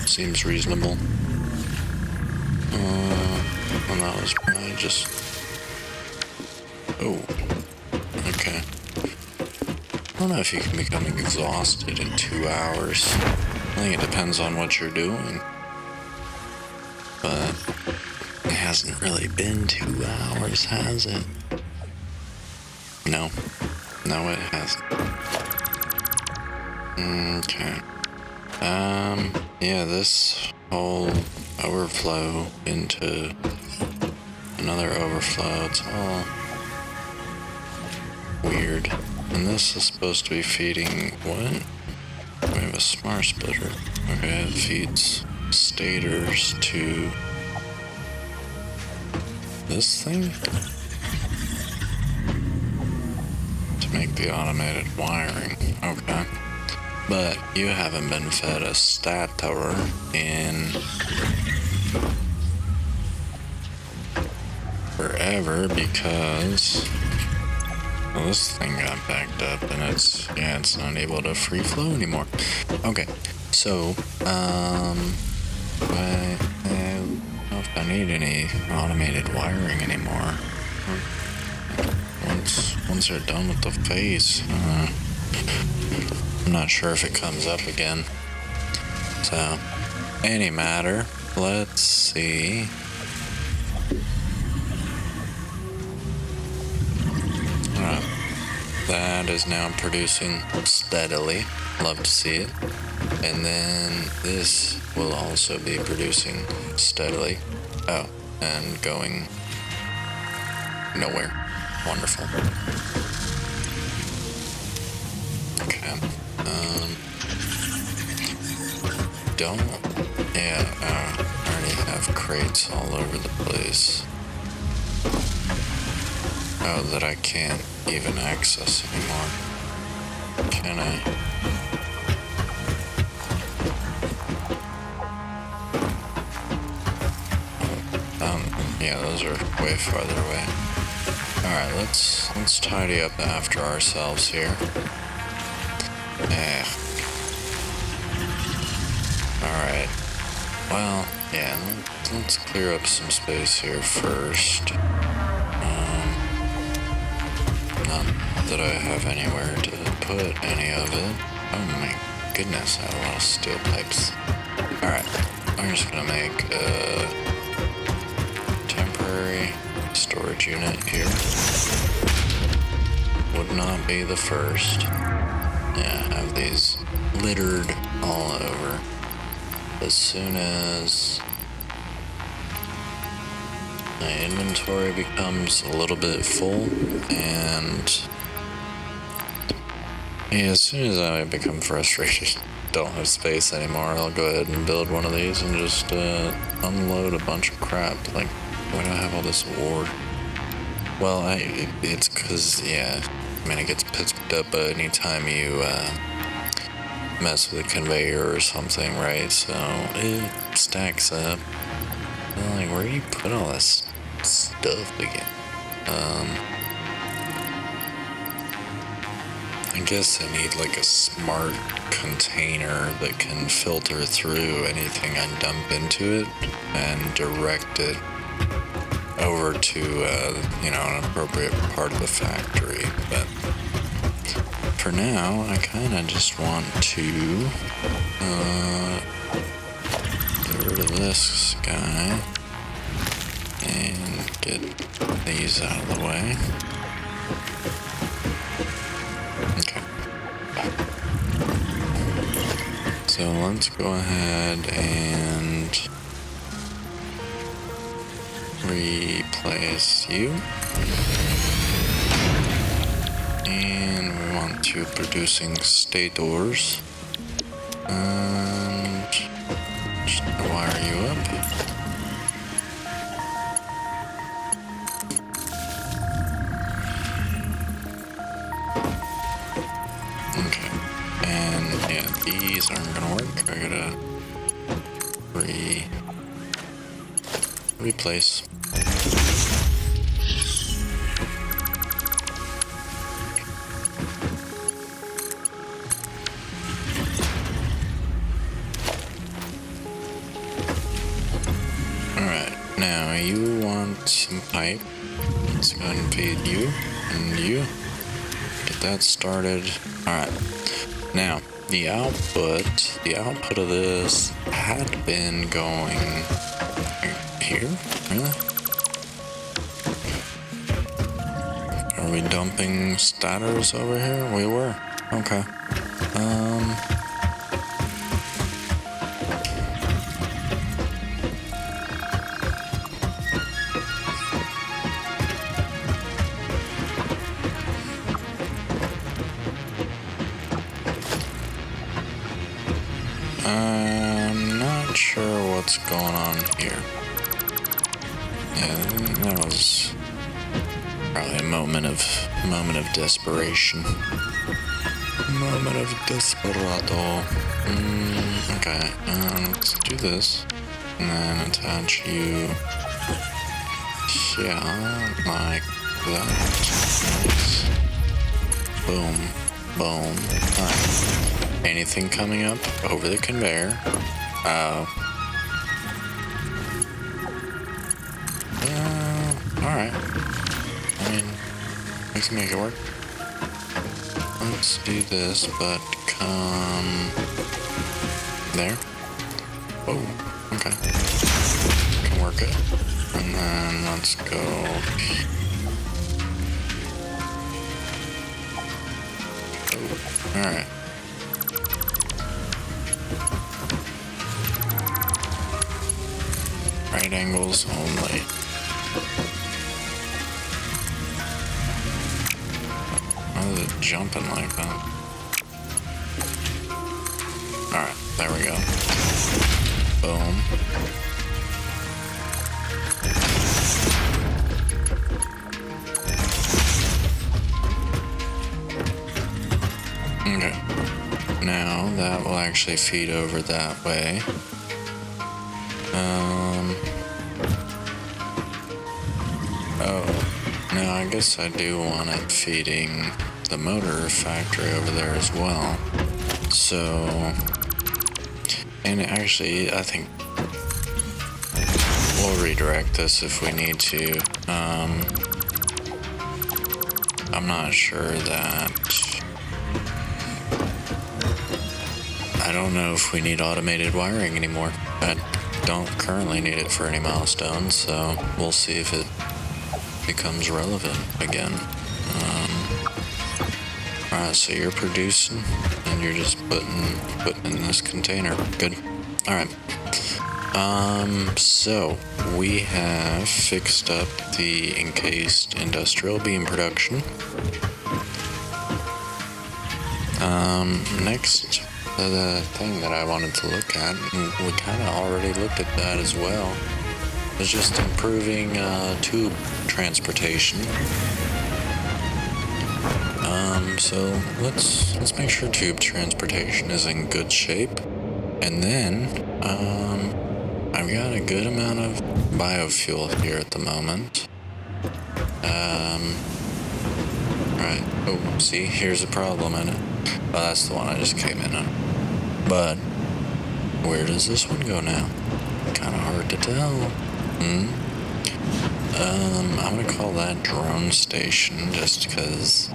Seems reasonable. And that was probably just... Oh. Okay. I don't know if you can become exhausted in 2 hours. I think it depends on what you're doing. But it hasn't really been 2 hours, has it? No. No, it hasn't. Okay. This whole overflow into another overflow, it's all weird. And this is supposed to be feeding what? We have a smart splitter. Okay, it feeds stators to this thing to make the automated wiring. Okay. But you haven't been fed a stator in forever because this thing got backed up and it's not able to free flow anymore. Okay, so I don't know if I need any automated wiring anymore. Once they're done with the face, I'm not sure if it comes up again. So, any matter, let's see. Alright, that is now producing steadily. Love to see it. And then this will also be producing steadily. Oh, and going nowhere. Wonderful. Okay. I already have crates all over the place. Oh, that I can't even access anymore. Can I? Yeah, those are way farther away. Alright, let's tidy up after ourselves here. Alright. Well, yeah, let's clear up some space here first. Not that I have anywhere to put any of it. Oh my goodness, I have a lot of steel pipes. Alright, I'm just gonna make a temporary storage unit here. Would not be the first. Yeah, I have these littered all over. As soon as my inventory becomes a little bit full, and yeah, as soon as I become frustrated, don't have space anymore, I'll go ahead and build one of these and just unload a bunch of crap. Like, why do I have all this wood? Well, it's because, yeah, I mean, it gets picked up anytime you mess with a conveyor or something, right? So it stacks up. I'm like, where do you put all this stuff again? I guess I need like a smart container that can filter through anything I dump into it and direct it over to, an appropriate part of the factory. But for now, I kind of just want to get rid of this guy and get these out of the way. Okay. So let's go ahead and replace you. And we want to producing stators. And just wire you up. Okay. And yeah, these aren't gonna work. I gotta replace. Alright, now you want some pipe. Let's go ahead and feed you and you. Get that started. Alright, now the output of this had been going here, really? Are we dumping stators over here? We were. Okay. I'm not sure what's going on here. Yeah, that was probably a moment of desperation. Moment of desperado. Okay, let's do this. And then attach you here, like that. Nice. Boom. Boom. Alright. Anything coming up over the conveyor? Alright. I mean, we can make it work. Let's do this, but come there. Oh, okay. Can work it. And then let's go. Oh, alright. Right angles only. Why is it jumping like that? Alright, there we go. Boom. Okay. Now that will actually feed over that way. Oh, now I guess I do want it feeding the motor factory over there as well. So, and actually, I think we'll redirect this if we need to. I'm not sure that. I don't know if we need automated wiring anymore. I don't currently need it for any milestones, so we'll see if it becomes relevant again. Alright, so you're producing and you're just putting in this container. Good. Alright. So we have fixed up the encased industrial beam production. Next, the thing that I wanted to look at, and we kind of already looked at that as well, is just improving tube transportation. So let's make sure tube transportation is in good shape, and then I've got a good amount of biofuel here at the moment. Right. Oh, see, here's a problem in it. Oh, that's the one I just came in on. But where does this one go now? Kind of hard to tell. I'm gonna call that drone station just because,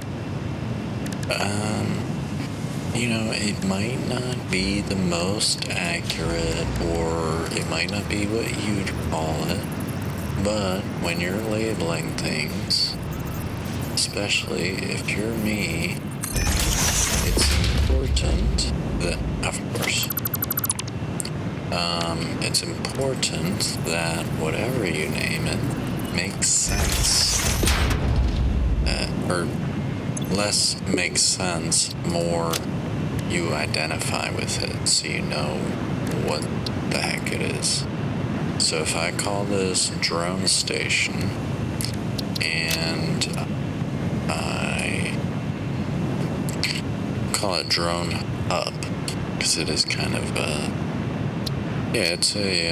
you know, it might not be the most accurate, or it might not be what you'd call it, but when you're labeling things, especially if you're me, it's important that, of course, it's important that whatever you name it makes sense, or less makes sense, more you identify with it, so you know what the heck it is. So if I call this drone station, and I call it drone hub, because it is kind of yeah, it's a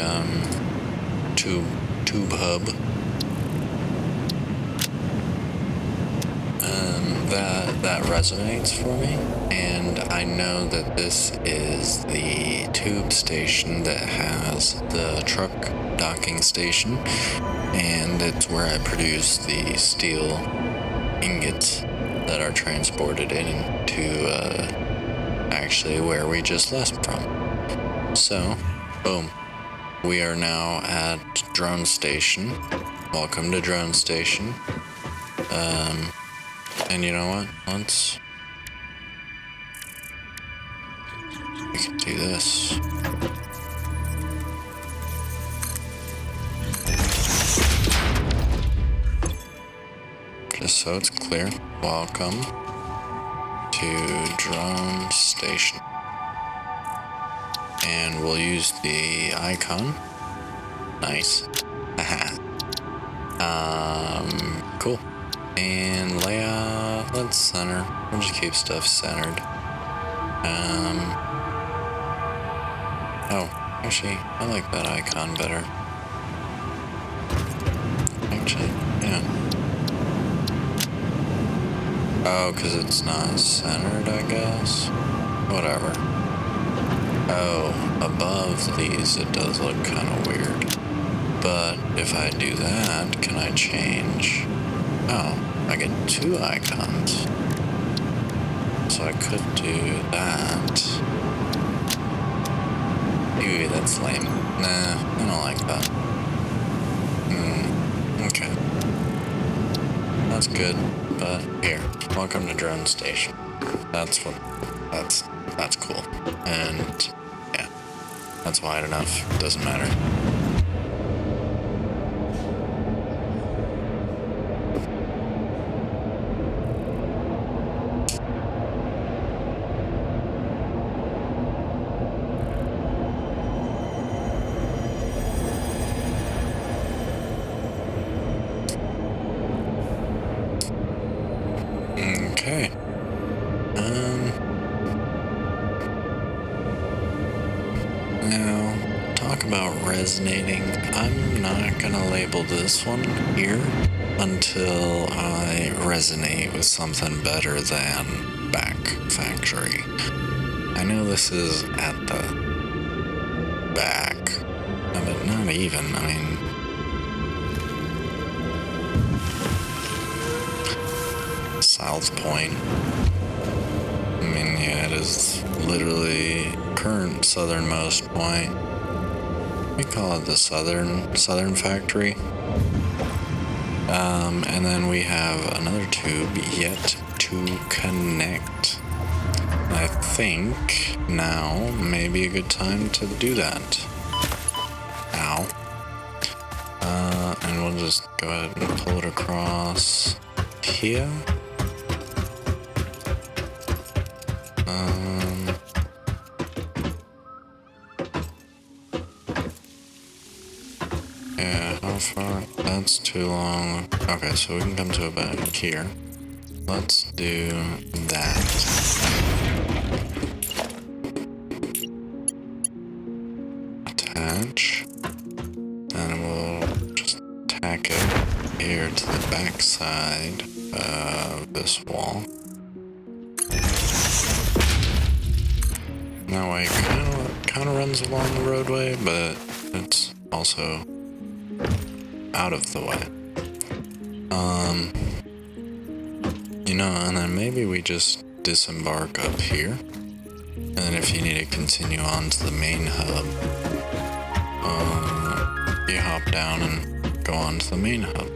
tube hub. That resonates for me, and I know that this is the tube station that has the truck docking station, and it's where I produce the steel ingots that are transported into actually where we just left from. So, boom, we are now at drone station. Welcome to drone station. And you know what? We can do this. Just so it's clear. Welcome to drone station. And we'll use the icon. Nice. Haha. Cool. And layout, let's center. We'll just keep stuff centered. Oh, actually, I like that icon better. Actually, yeah. Oh, because it's not centered, I guess. Whatever. Oh, above these, it does look kind of weird. But if I do that, can I change 2 icons. So I could do that. Ew, that's lame. Nah, I don't like that. Okay. That's good, but here. Welcome to Drone Station. That's cool. And yeah, that's wide enough. Doesn't matter. Okay. Now, talk about resonating. I'm not gonna label this one here until I resonate with something better than back factory. I know this is at the back, but not even, I mean, South Point. I mean, yeah, it is literally current southernmost point. We call it the southern factory. And then we have another tube yet to connect. I think now may be a good time to do that. Ow. And we'll just go ahead and pull it across here. Yeah, how far? That's too long. Okay, so we can come to about here. Let's do that. Attach. And we'll just tack it here to the back side of this wall. That way it kind of runs along the roadway, but it's also out of the way. You know, and then maybe we just disembark up here. And then if you need to continue on to the main hub, you hop down and go on to the main hub.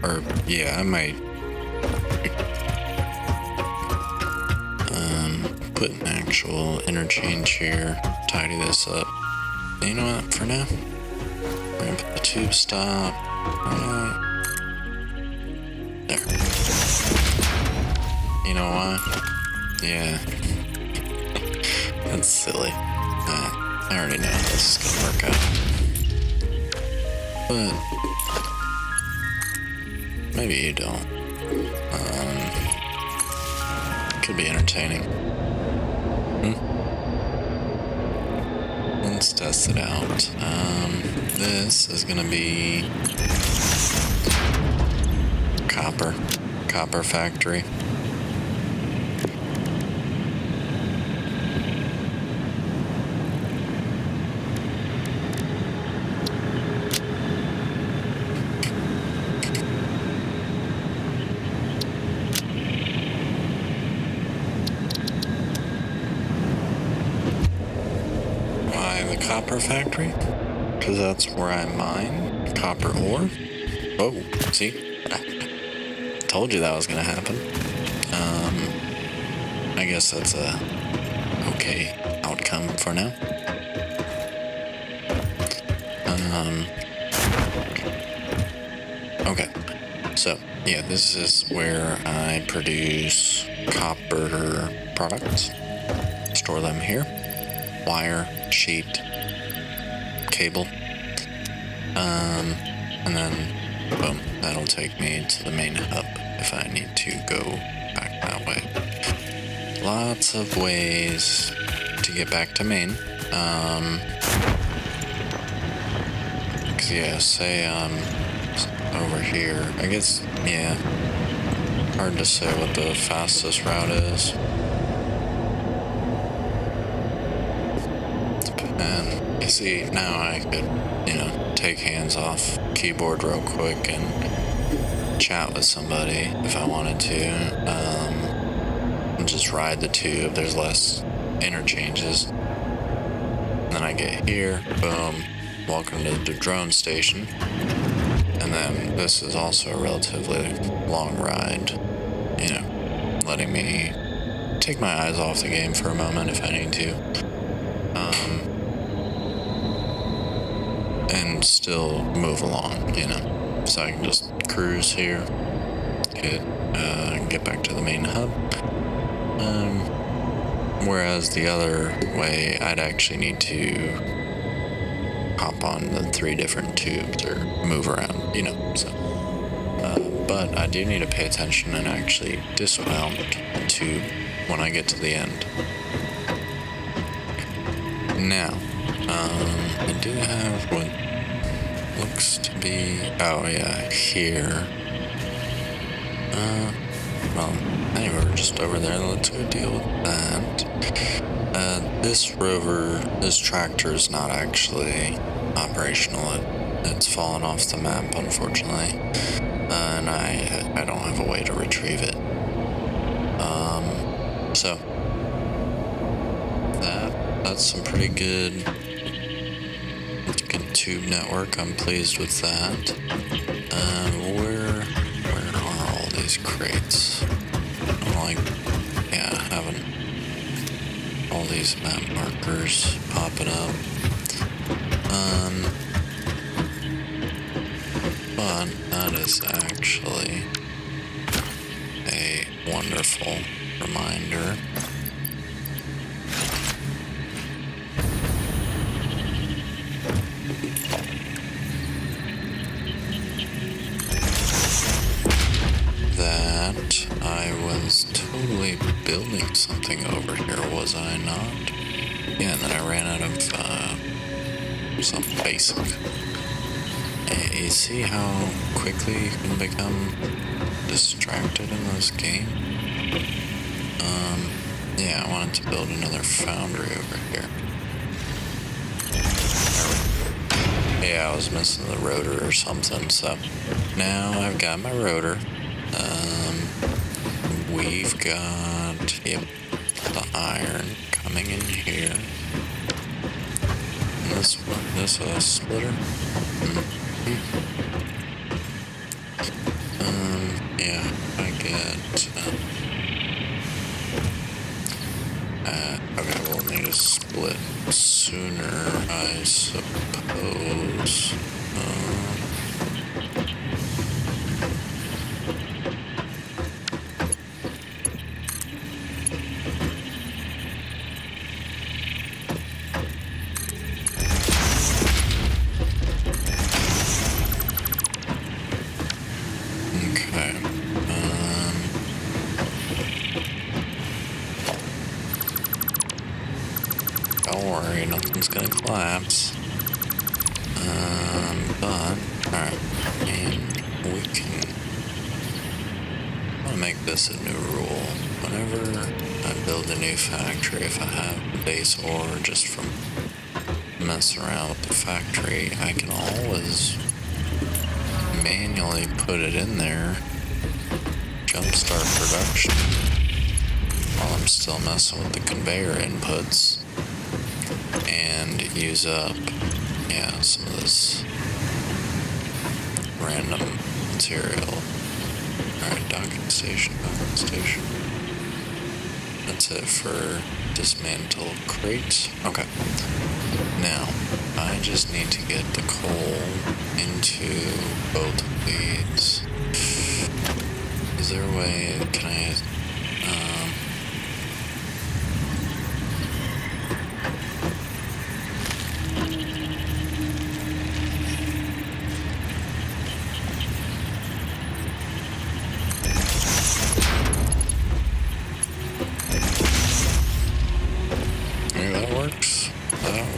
Or, yeah, I might put an actual interchange here, tidy this up. You know what, for now, we're gonna put the tube stop right there. You know why? Yeah. That's silly. I already know how this is gonna work out. But maybe you don't. Could be entertaining. Let's test it out. This is gonna be copper factory. Copper factory, because that's where I mine copper ore. Oh, see, I told you that was gonna happen. I guess that's a okay outcome for now. Okay, so yeah, this is where I produce copper products, store them here, wire, sheet, cable, and then boom, that'll take me to the main hub if I need to go back that way. Lots of ways to get back to main. Cause yeah, say over here, I guess, yeah, hard to say what the fastest route is. And you see, now I could, you know, take hands off keyboard real quick and chat with somebody if I wanted to. And just ride the tube. There's less interchanges. And then I get here, boom, welcome to the drone station. And then this is also a relatively long ride, you know, letting me take my eyes off the game for a moment if I need to. And still move along, you know. So I can just cruise here, get back to the main hub. Whereas the other way, I'd actually need to hop on the 3 different tubes or move around, you know. So, but I do need to pay attention and actually dismount the tube when I get to the end. Now, I do have what looks to be, oh yeah, here. Well, anyway, we're just over there. Let's go deal with that. This rover, this tractor is not actually operational. It's fallen off the map, unfortunately. And I don't have a way to retrieve it. So that's some pretty good tube network. I'm pleased with that. Where are all these crates? Having all these map markers popping up. But that is actually a wonderful reminder. That I was totally building something over here, was I not? Yeah, and then I ran out of something basic. You see how quickly you can become distracted in this game? Yeah, I wanted to build another foundry over here. Yeah, I was missing the rotor or something, so now I've got my rotor. We've got, the iron coming in here. And this a splitter? Yeah, I get, okay, we'll need a split sooner, I suppose. Don't worry, nothing's gonna collapse. But, alright, and we can, I'm gonna make this a new rule. Whenever I build a new factory, if I have base ore just from messing around with the factory, I can always manually put it in there, jumpstart production, while I'm still messing with the conveyor inputs. And use up, some of this random material. Alright, docking station. That's it for dismantle crates. Okay. Now, I just need to get the coal into both of these. Is there a way, can I,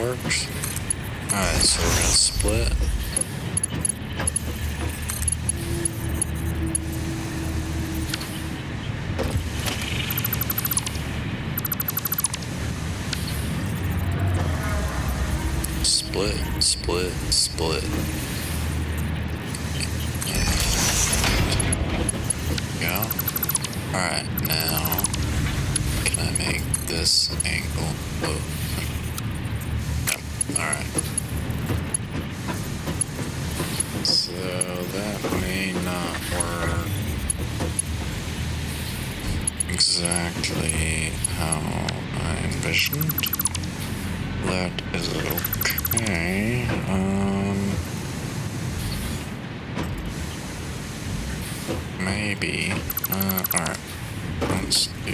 works. Alright, so we're gonna split. split, split, split. Go. Alright, now can I make this angle? Oh. No. Alright. So that may not work exactly how I envisioned. That is okay. Maybe. Alright. Let's do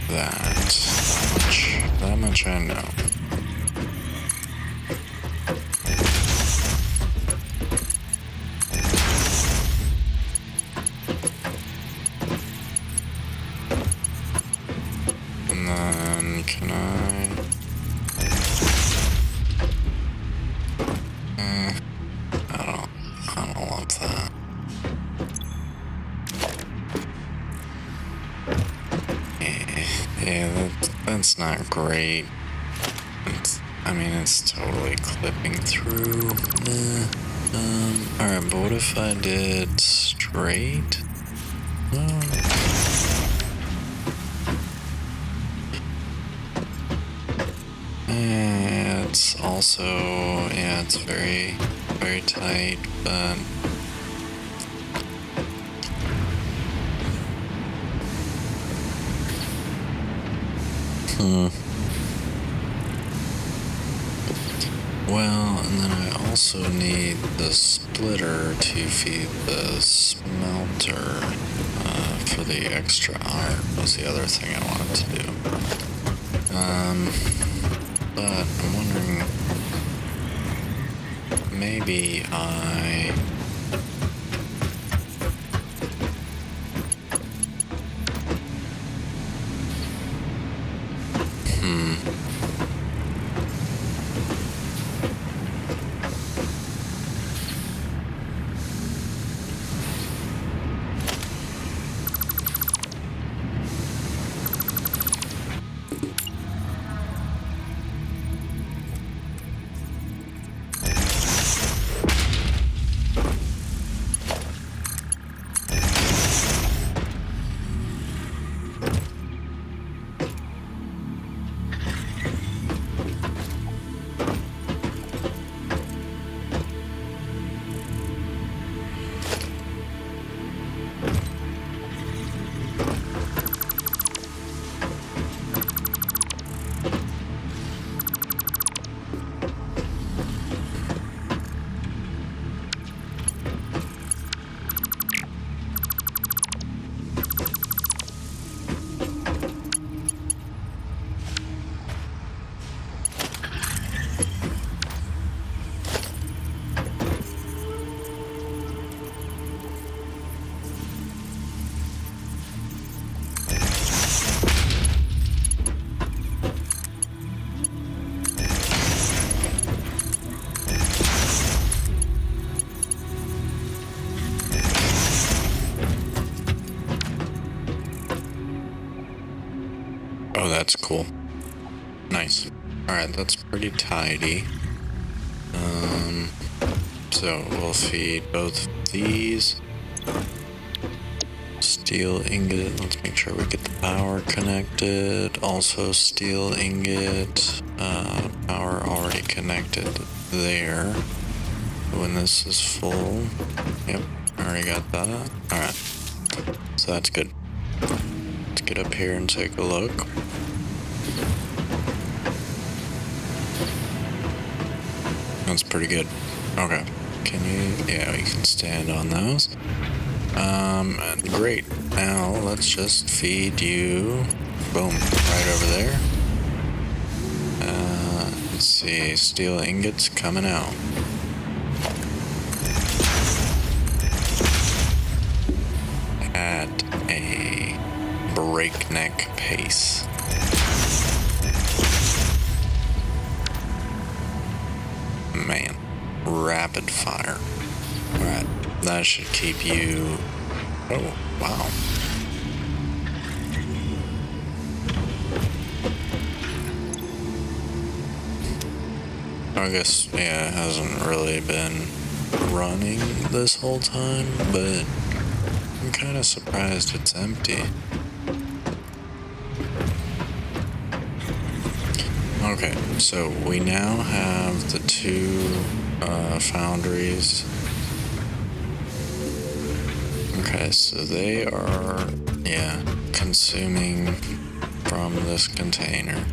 that. That much I know. And then can I don't love that. Yeah, that's not great. I mean, it's totally clipping through. Alright, but what if I did straight? It's also, yeah, it's very, very tight, but well, and then I also need the splitter to feed the smelter for the extra iron was the other thing I wanted to do. But I'm wondering, maybe I oh, that's cool. Nice. Alright, that's pretty tidy. So we'll feed both of these. Steel ingot, let's make sure we get the power connected. Also steel ingot, power already connected there. When this is full, yep, already got that. Alright, so that's good. Let's get up here and take a look. That's pretty good. Okay. Can you? Yeah, you can stand on those. Great. Now let's just feed you. Boom. Right over there. Let's see. Steel ingots coming out. At a breakneck pace. Man. Rapid fire. Alright, that should keep you... Oh, wow. I guess, yeah, it hasn't really been running this whole time, but I'm kind of surprised it's empty. Okay, so we now have the two foundries. Okay, so they are, yeah, consuming from this container.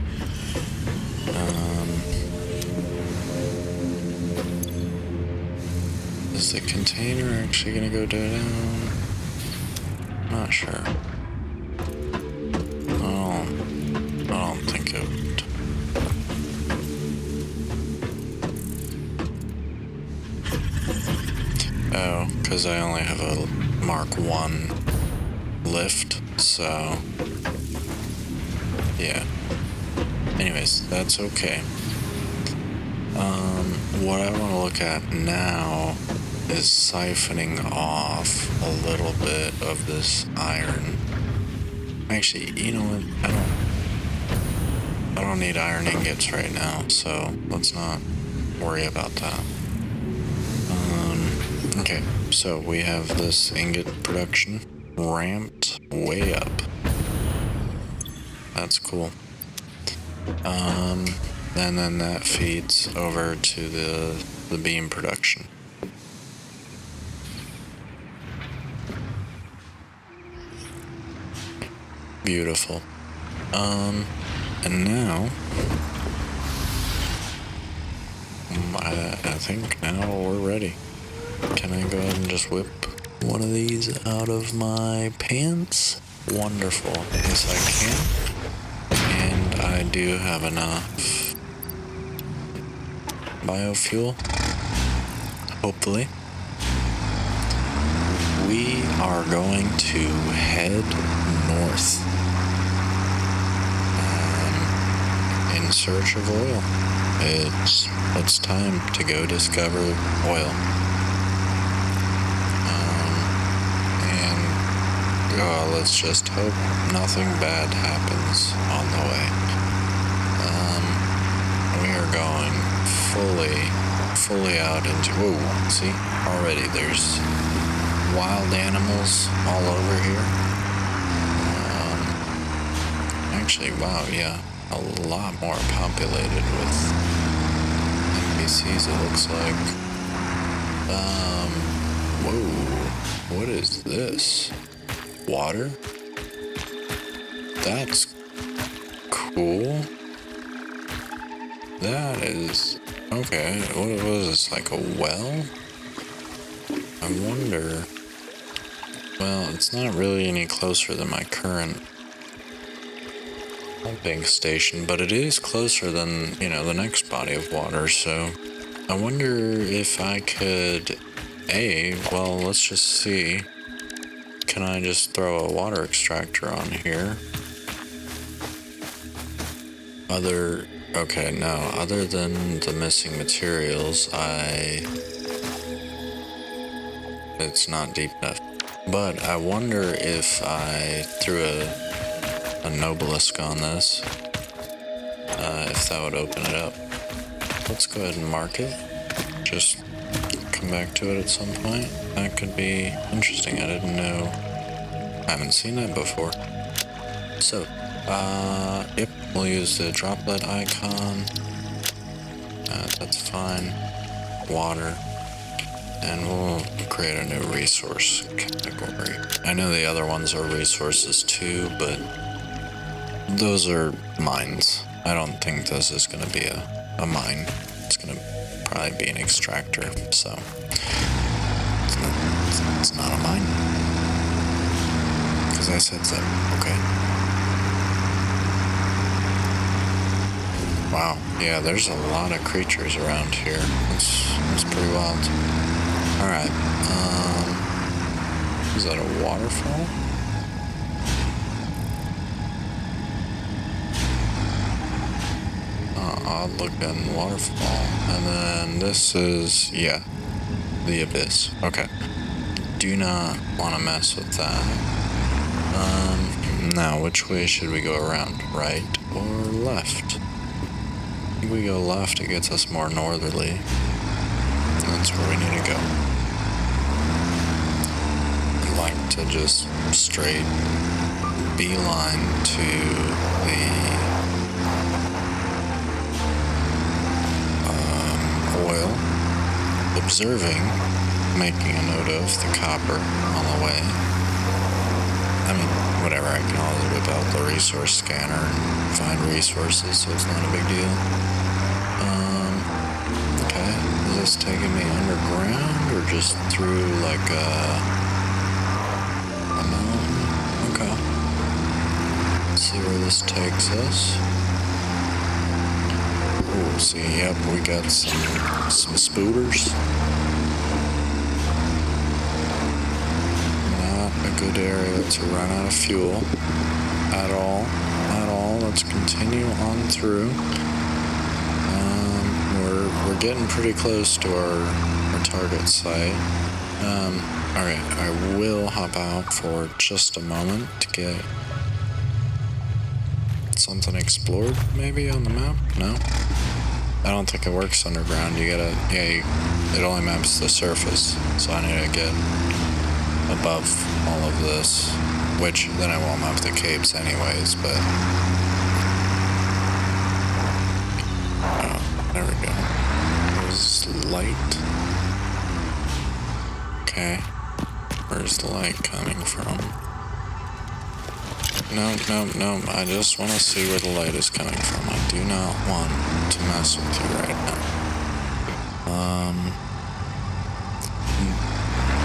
Is the container actually gonna go down? Not sure. I don't think it would. Oh, because I only have a Mark 1 lift, so yeah. Anyways, that's okay. What I want to look at now is siphoning off a little bit of this iron. Actually, you know what? I don't need iron ingots right now, so let's not worry about that. Okay, so we have this ingot production ramped way up. That's cool. And then that feeds over to the beam production. Beautiful. And now I think now we're ready. Can I go ahead and just whip one of these out of my pants? Wonderful. Yes, I can. And I do have enough biofuel. Hopefully. We are going to head north in search of oil. It's time to go discover oil. Let's just hope nothing bad happens on the way. We are going fully out into, whoa, see, already there's wild animals all over here. Actually, wow, yeah, a lot more populated with NPCs, it looks like. Whoa, what is this? Water? That's cool. That is... okay, what was this, like a well? I wonder... well, it's not really any closer than my current pumping station, but it is closer than, you know, the next body of water, so... I wonder if I could... well, let's just see... can I just throw a water extractor on here? Okay, no, other than the missing materials, it's not deep enough. But I wonder if I threw a Nobelisk on this, if that would open it up. Let's go ahead and mark it. Just come back to it at some point. That could be interesting. I didn't know. I haven't seen that before. So, yep, we'll use the droplet icon. That's fine. Water. And we'll create a new resource category. I know the other ones are resources too, but those are mines. I don't think this is going to be a mine. It's going to probably be an extractor, so it's not a mine. Because I said so, okay. Wow, yeah, there's a lot of creatures around here. It's pretty wild. Alright, is that a waterfall? Odd looking waterfall. And then this is, yeah, the abyss. Okay. Do not want to mess with that. Now, which way should we go around? Right or left? think we go left, it gets us more northerly. That's where we need to go. I'd like to just straight beeline to the oil, observing, making a note of the copper on the way. I mean, whatever, I can always whip out the resource scanner and find resources, so it's not a big deal. Okay, is this taking me underground or just through like a mountain? Okay. Let's see where this takes us. Ooh, see, yep, we got some spooters. Not a good area to run out of fuel at all. Let's continue on through. We're getting pretty close to our target site. Alright, I will hop out for just a moment to get something explored, maybe, on the map? No? I don't think it works underground. You gotta, it only maps the surface, so I need to get above all of this, which then I won't map the capes anyways, but... Oh, there we go. There's light. Okay. Where's the light coming from? No, I just want to see where the light is coming from. I do not want to mess with you right now.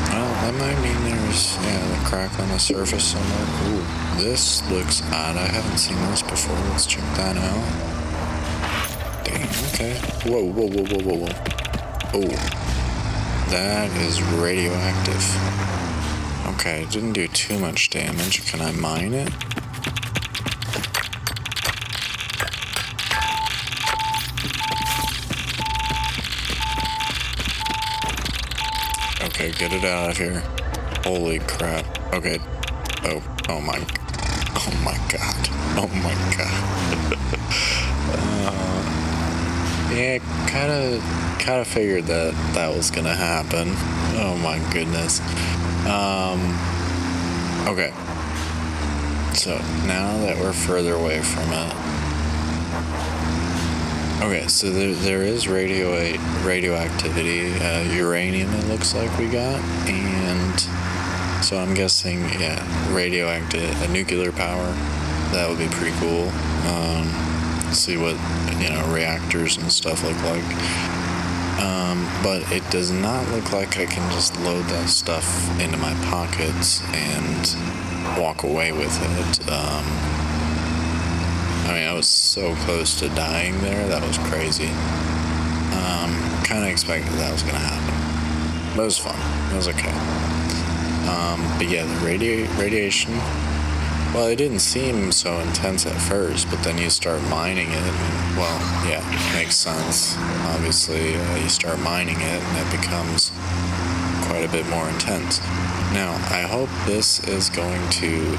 Well, that might mean there's, the crack on the surface somewhere. Ooh, this looks odd. I haven't seen this before. Let's check that out. Dang, okay. Whoa. Oh, that is radioactive. Okay, it didn't do too much damage. Can I mine it? Okay, get it out of here. Holy crap. Okay. Oh my god. Yeah, kinda figured that was gonna happen. Oh my goodness. Okay. So, now that we're further away from it. Okay, so there is radioactivity, uranium it looks like we got, and so I'm guessing, radioactive, nuclear power, that would be pretty cool. See what, reactors and stuff look like. But it does not look like I can just load that stuff into my pockets and walk away with it. I was so close to dying there, that was crazy. Kind of expected that was going to happen. But it was fun. It was okay. But yeah, the radiation, well, it didn't seem so intense at first, but then you start mining it, and, well, yeah, it makes sense. Obviously, you start mining it, and it becomes quite a bit more intense. Now, I hope this is going to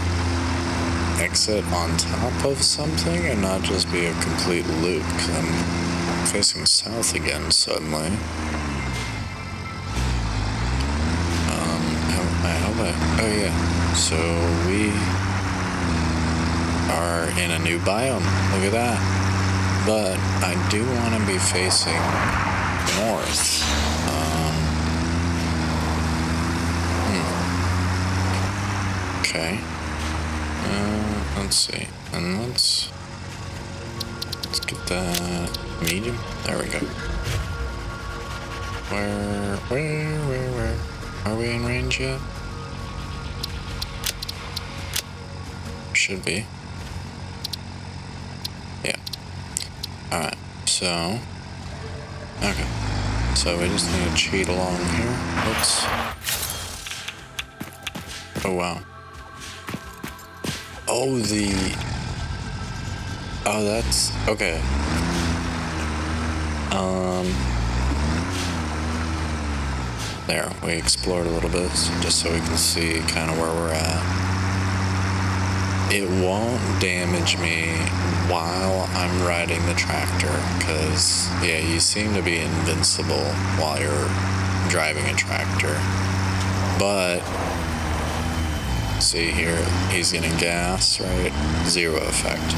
exit on top of something and not just be a complete loop, because I'm facing south again suddenly. Oh yeah, so we are in a new biome, look at that. But I do want to be facing north. Okay. Let's see, and let's get that medium. There we go. Where? Are we in range yet? Should be. Yeah. Alright, so... Okay. So we just need to cheat along here. Let's... Oh, wow. Oh, Oh, that's... Okay. There, we explored a little bit, just so we can see kind of where we're at. it won't damage me while I'm riding the tractor, because, yeah, you seem to be invincible while you're driving a tractor. But, see here, he's getting gas, right? Zero effect.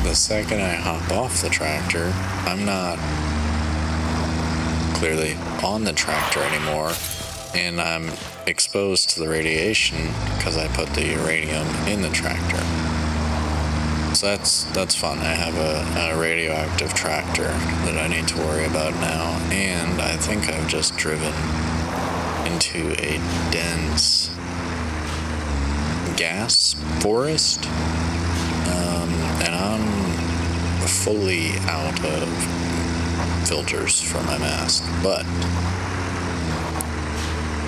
The second I hop off the tractor, I'm not clearly on the tractor anymore, and I'm exposed to the radiation because I put the uranium in the tractor. So that's fun. I have a radioactive tractor that I need to worry about now, and I think I've just driven into a dense gas forest, and I'm fully out of filters for my mask, but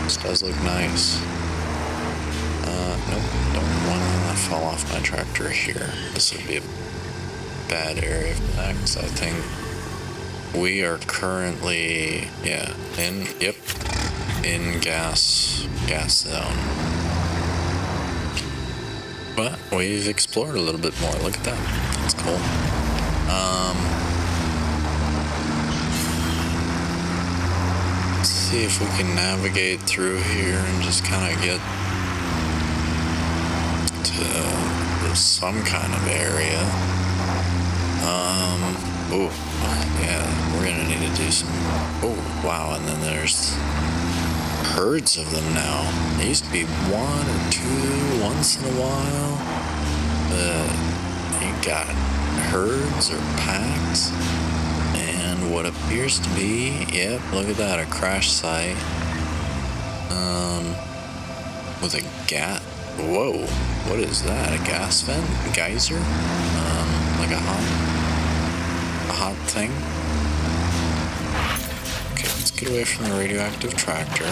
this does look nice. Nope, don't want to fall off my tractor here. This would be a bad area for that, because I think we are currently, in gas zone. But we've explored a little bit more. Look at that. That's cool. Let's see if we can navigate through here and just kind of get to some kind of area. Oh, yeah, we're gonna need to do some, oh, wow, and then there's herds of them now. There used to be one or two once in a while, but you got herds or packs, and what appears to be, yep, look at that, a crash site, with a whoa, what is that, a gas vent, a geyser, like a hot thing. Okay, let's get away from the radioactive tractor.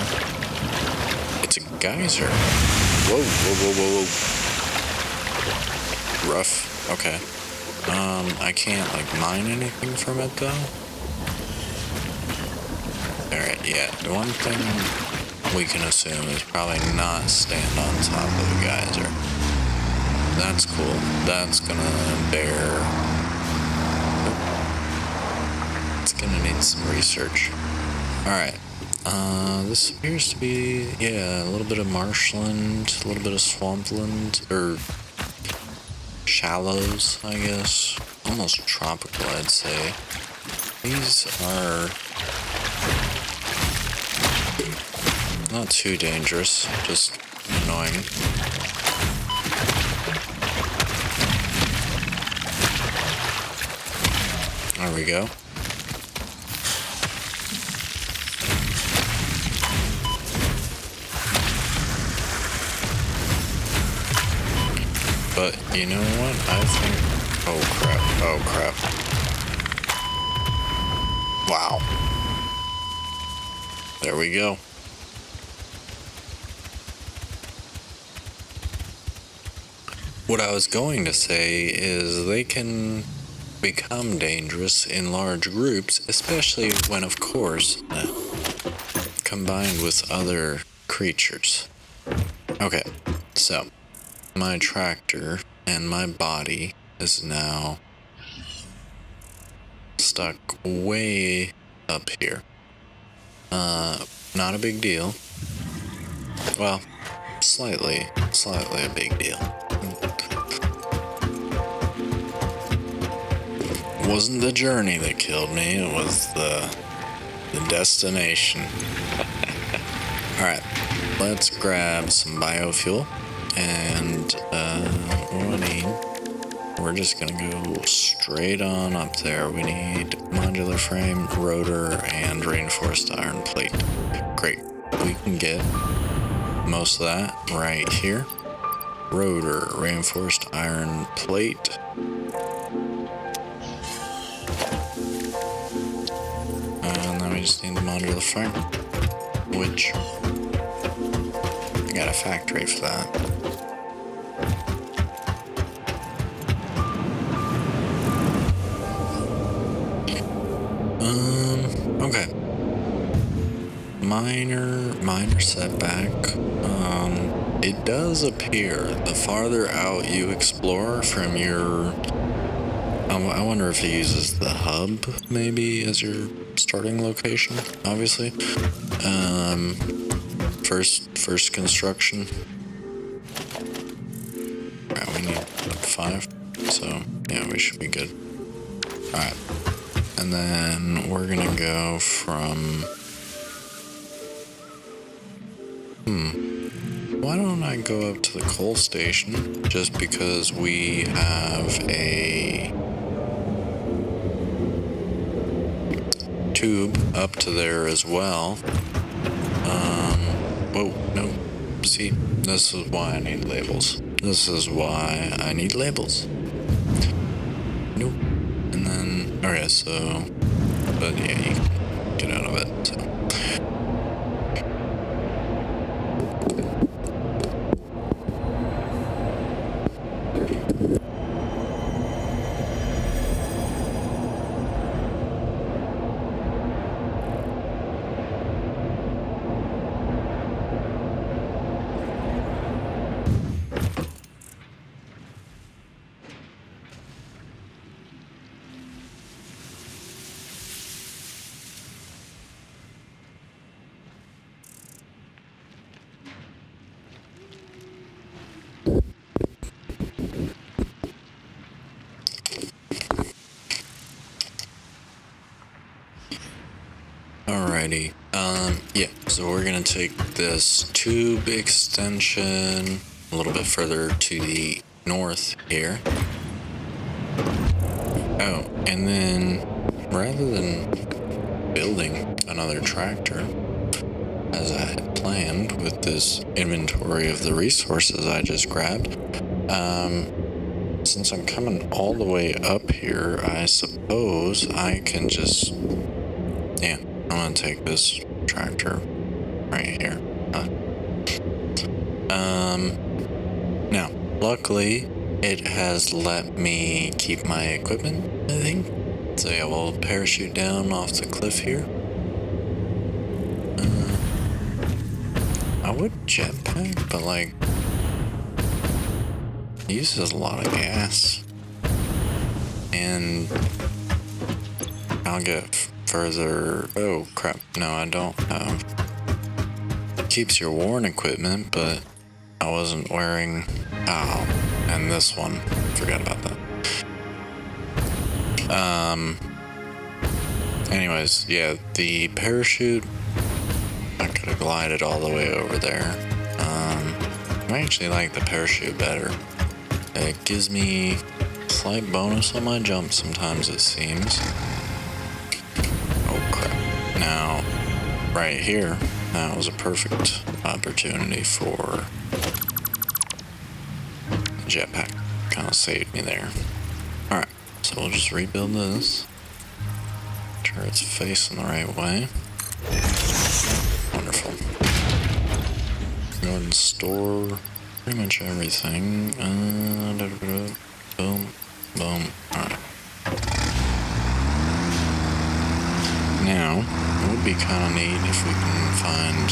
It's a geyser. Whoa. Rough. Okay. I can't, like, mine anything from it, though. Alright, yeah. The one thing we can assume is probably not stand on top of a geyser. That's cool. That's gonna bear... It's gonna need some research. Alright. This appears to be, a little bit of marshland, a little bit of swampland, or shallows, I guess. Almost tropical, I'd say. These are not too dangerous, just annoying. There we go. But you know what? I think... Oh crap. Wow. There we go. What I was going to say is they can become dangerous in large groups, especially when, of course, combined with other creatures. Okay, so my tractor and my body is now stuck way up here. Not a big deal. Well, slightly a big deal. It wasn't the journey that killed me, it was the destination. Alright, let's grab some biofuel, and we're just gonna go straight on up there. We need modular frame, rotor, and reinforced iron plate. Great, we can get most of that right here. Rotor, reinforced iron plate. And then we just need the modular frame, which I got a factory for that. Okay. Minor setback. it does appear the farther out you explore from your... I wonder if it uses the hub, maybe, as your starting location, obviously. First construction. Alright, we need 5, so yeah, we should be good. Alright, and then we're gonna go from... Why don't I go up to the coal station, just because we have a tube up to there as well. Whoa, no. See, this is why I need labels. This is why I need labels. Nope. And then, okay, so, but yeah, you can get out of it, so. Alrighty, yeah, so we're gonna take this tube extension a little bit further to the north here. Oh, and then rather than building another tractor, as I had planned with this inventory of the resources I just grabbed, since I'm coming all the way up here, I suppose I can just, yeah, I'm gonna take this tractor right here. Now, luckily, it has let me keep my equipment, I think. So yeah, we'll parachute down off the cliff here. I would jetpack, but like, it uses a lot of gas. And I'll get further... Oh crap, no, I don't have... Keeps your worn equipment, but I wasn't wearing... Oh, and this one, forgot about that. Anyways, yeah, the parachute, I could have glided all the way over there. I actually like the parachute better. It gives me a slight bonus on my jump sometimes, it seems. Oh crap. Now, right here, that was a perfect opportunity for a jetpack. Kind of saved me there. Alright, so we'll just rebuild this. Turret's facing the right way. Wonderful. Go ahead and store pretty much everything. Boom, boom. Alright. Now, it would be kind of neat if we can find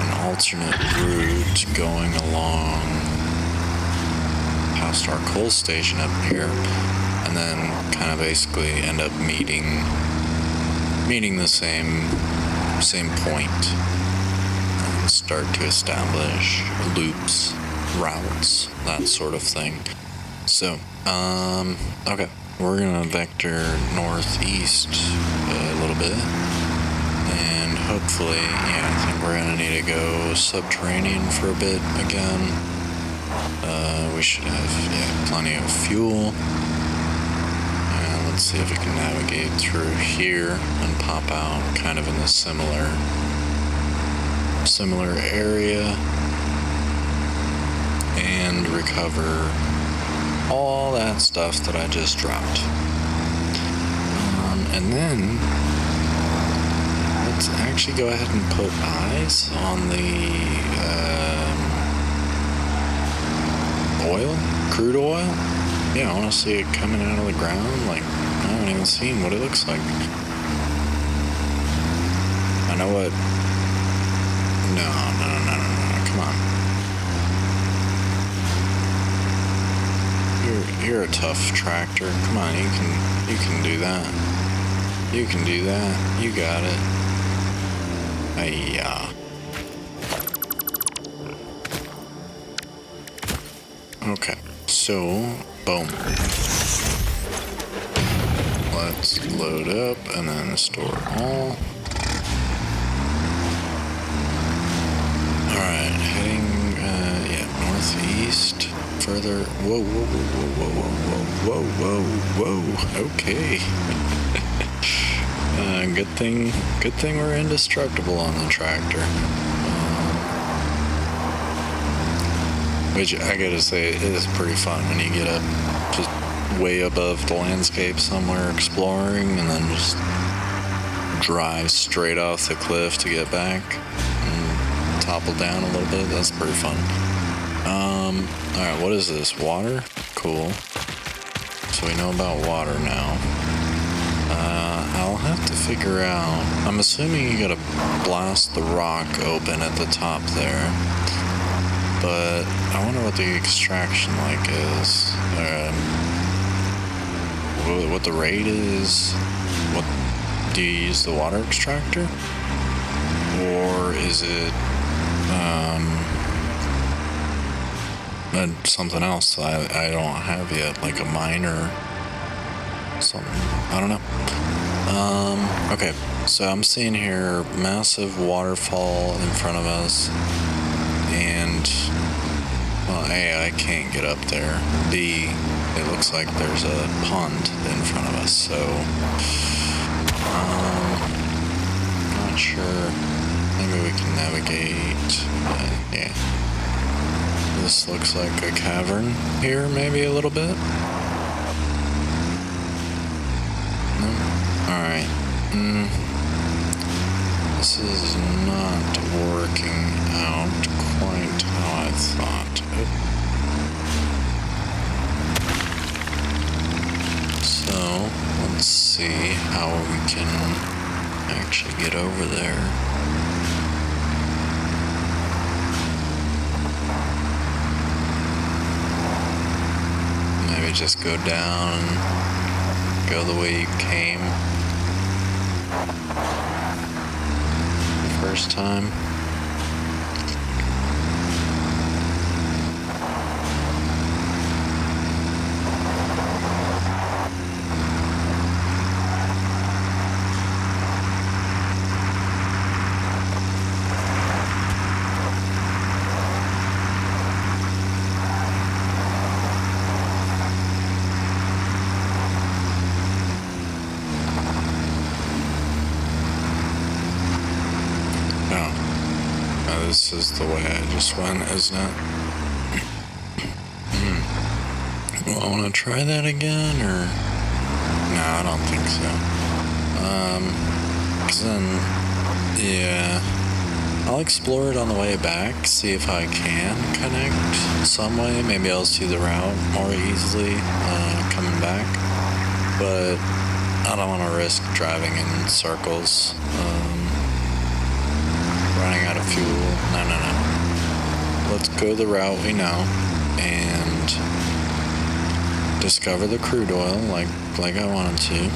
an alternate route going along past our coal station up here, and then kind of basically end up meeting the same point, and start to establish loops, routes, that sort of thing. So, okay, we're gonna vector northeast a little bit, and hopefully, yeah, I think we're gonna need to go subterranean for a bit again. We should have, yeah, plenty of fuel. Let's see if we can navigate through here and pop out kind of in a similar area and recover all that stuff that I just dropped. And then let's actually go ahead and put eyes on the oil, crude oil. Yeah, I want to see it coming out of the ground. Like, I haven't even seen what it looks like. I know what... No. Come on. You're a tough tractor. Come on, you can do that. You can do that. You got it. Hey-ya. Okay, so boom. Let's load up and then store all. Alright, heading northeast. Further. Whoa. Okay. Good thing we're indestructible on the tractor. Which I gotta say, it is pretty fun when you get up just way above the landscape somewhere exploring and then just drive straight off the cliff to get back and topple down a little bit. That's pretty fun. Alright, what is this? Water? Cool. So we know about water now. I'll have to figure out. I'm assuming you gotta blast the rock open at the top there. But I wonder what the extraction like is. What the rate is. What do you use the water extractor? Or is it something else I don't have yet, like a mine or something? I don't know. Okay, so I'm seeing here massive waterfall in front of us, and well, A, I can't get up there. B, it looks like there's a pond in front of us, so not sure. Maybe we can navigate, but yeah. This looks like a cavern here, maybe a little bit. No? Alright. This is not working out quite how I thought. So, let's see how we can actually get over there. Maybe just go down, go the way you came the first time. This is the way I just went, isn't it? Well, I want to try that again, or... No, I don't think so. 'Cause then, yeah... I'll explore it on the way back, see if I can connect some way. Maybe I'll see the route more easily coming back. But I don't want to risk driving in circles. Running out of fuel. No. Let's go the route we know and discover the crude oil like I wanted to.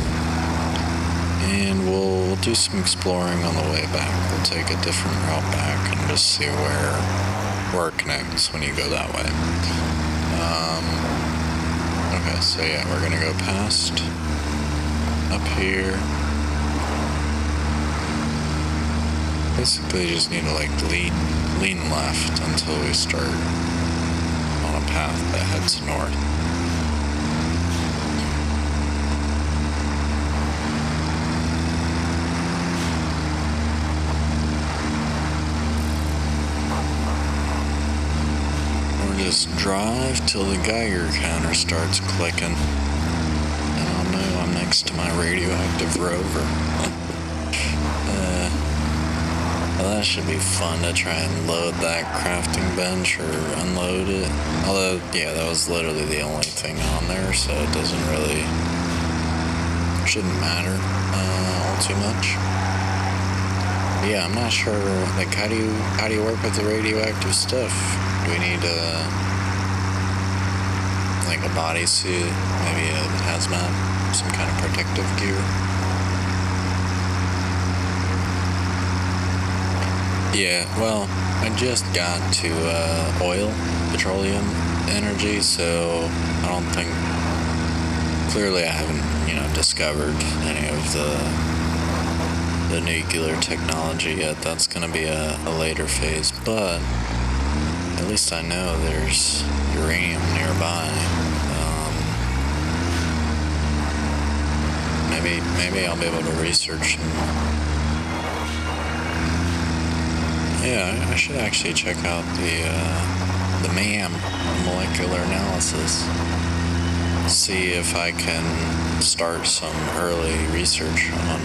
And we'll do some exploring on the way back. We'll take a different route back and just see where it connects when you go that way. Okay, so yeah, we're gonna go past up here. Basically, you just need to like lean left until we start on a path that heads north. Or just drive till the Geiger counter starts clicking. And I'll know I'm next to my radioactive rover. Well, that should be fun to try and load that crafting bench or unload it. Although, yeah, that was literally the only thing on there, so it shouldn't matter all too much. yeah, I'm not sure, like, how do you work with the radioactive stuff? Do we need, like a bodysuit, maybe a hazmat, some kind of protective gear? Yeah, well, I just got to, oil, petroleum energy, so I don't think, clearly I haven't, discovered any of the nuclear technology yet. That's going to be a later phase, but at least I know there's uranium nearby. Maybe I'll be able to research and, yeah, I should actually check out the MAM, molecular analysis. See if I can start some early research on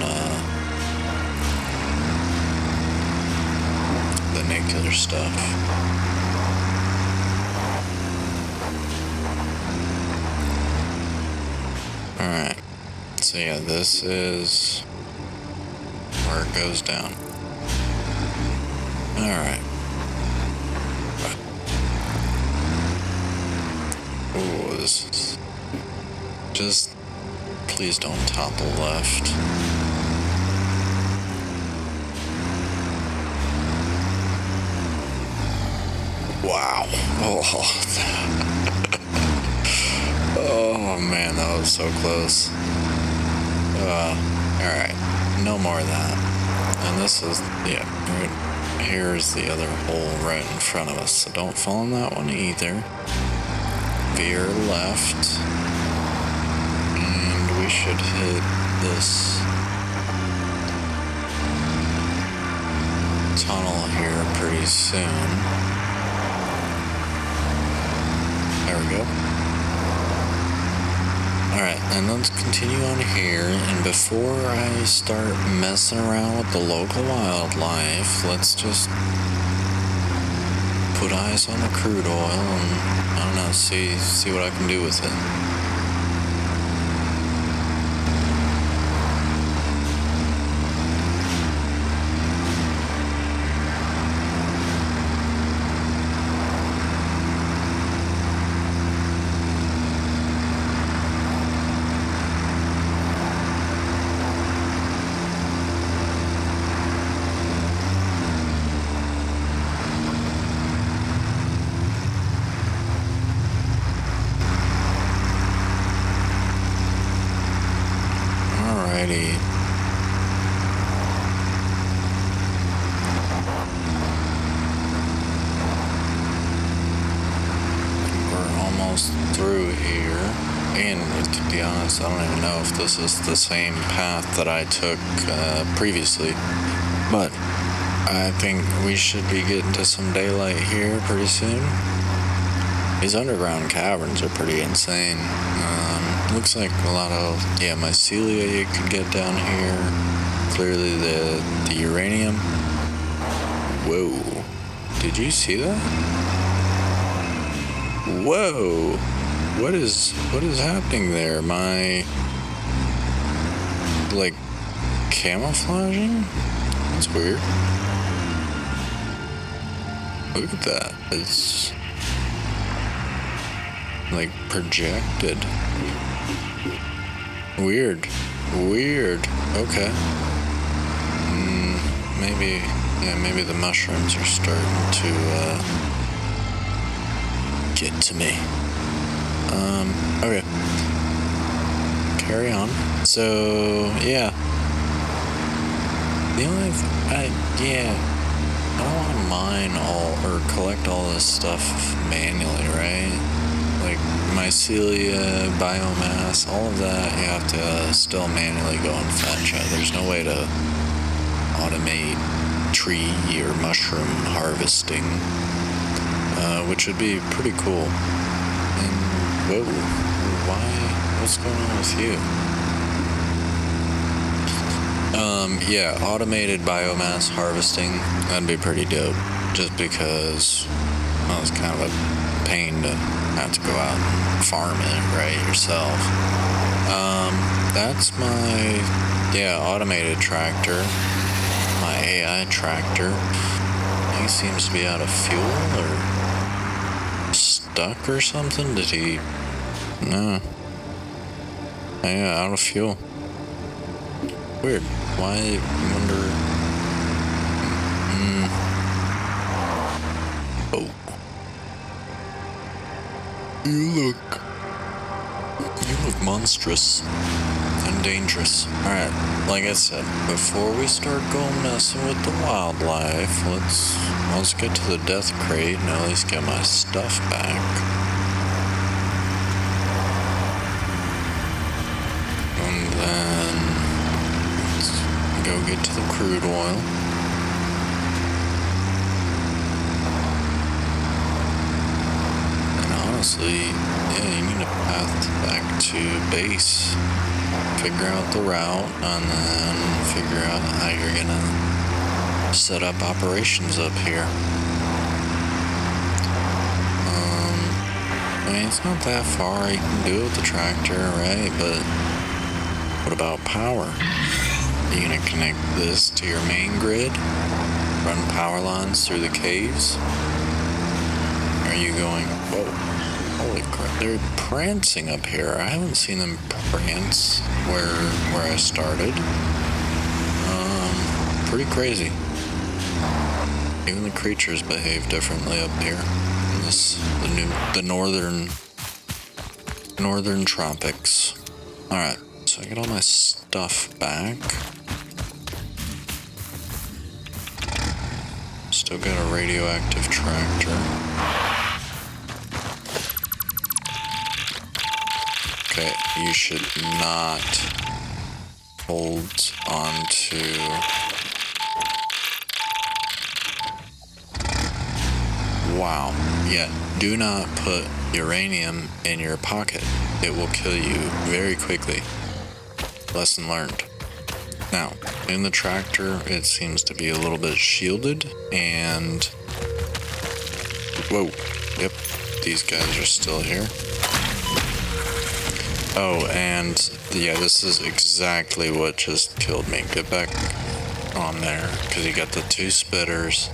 the nuclear stuff. Alright, so yeah, this is where it goes down. Alright. Ooh, this is... Just please don't topple left. Wow. Oh, oh man, that was so close. Alright, no more of that. And this is, yeah, here's the other hole right in front of us, so don't fall in that one either. Veer left. We should hit this tunnel here pretty soon. There we go. Alright, and let's continue on here, and before I start messing around with the local wildlife, let's just put eyes on the crude oil and, I don't know, see what I can do with it. Alrighty. We're almost through here. And to be honest, I don't even know if this is the same path that I took previously. But I think we should be getting to some daylight here pretty soon. These underground caverns are pretty insane. Looks like a lot of, mycelia you could get down here. Clearly the uranium. Whoa. Did you see that? Whoa. What is happening there? Am I, like, camouflaging? That's weird. Look at that. It's, like, projected. Weird. Okay. Maybe the mushrooms are starting to get to me. Okay. Carry on. So, yeah. The only I don't want to mine all or collect all this stuff manually, right? Like mycelia, biomass, all of that you have to still manually go and fetch. There's no way to automate tree or mushroom harvesting, which would be pretty cool. And whoa, what's going on with you? Automated biomass harvesting, that'd be pretty dope, just because, well, it's kind of a pain to have to go out and farm it, right, yourself. That's my, automated tractor, my AI tractor. He seems to be out of fuel or stuck or something. Did he? No. Yeah, out of fuel. Weird. Why? I wonder. Oh. You look monstrous and dangerous. Alright, like I said, before we start going messing with the wildlife, let's get to the death crate and at least get my stuff back. And then let's go get to the crude oil. Honestly, yeah, you need a path back to base. Figure out the route, and then figure out how you're gonna set up operations up here. I mean, it's not that far. You can do it with the tractor, right? But what about power? Are you gonna connect this to your main grid? Run power lines through the caves? Are you going, whoa? Holy crap, they're prancing up here. I haven't seen them prance where I started. Pretty crazy. Even the creatures behave differently up here in the northern tropics. Alright, so I get all my stuff back. Still got a radioactive tractor. Okay, you should not hold on to... Wow. Yeah, do not put uranium in your pocket. It will kill you very quickly. Lesson learned. Now, in the tractor, it seems to be a little bit shielded, and... Whoa. Yep, these guys are still here. Oh, and yeah, this is exactly what just killed me. Get back on there, because you got the two spitters.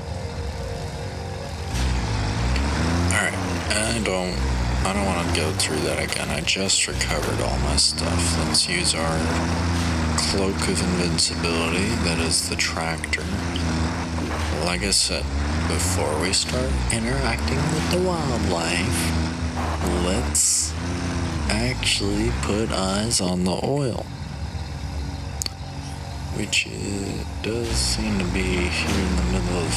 Alright, I don't want to go through that again. I just recovered all my stuff. Let's use our cloak of invincibility, that is the tractor. Like I said, before we start interacting with the wildlife, let's actually put eyes on the oil, which does seem to be here in the middle of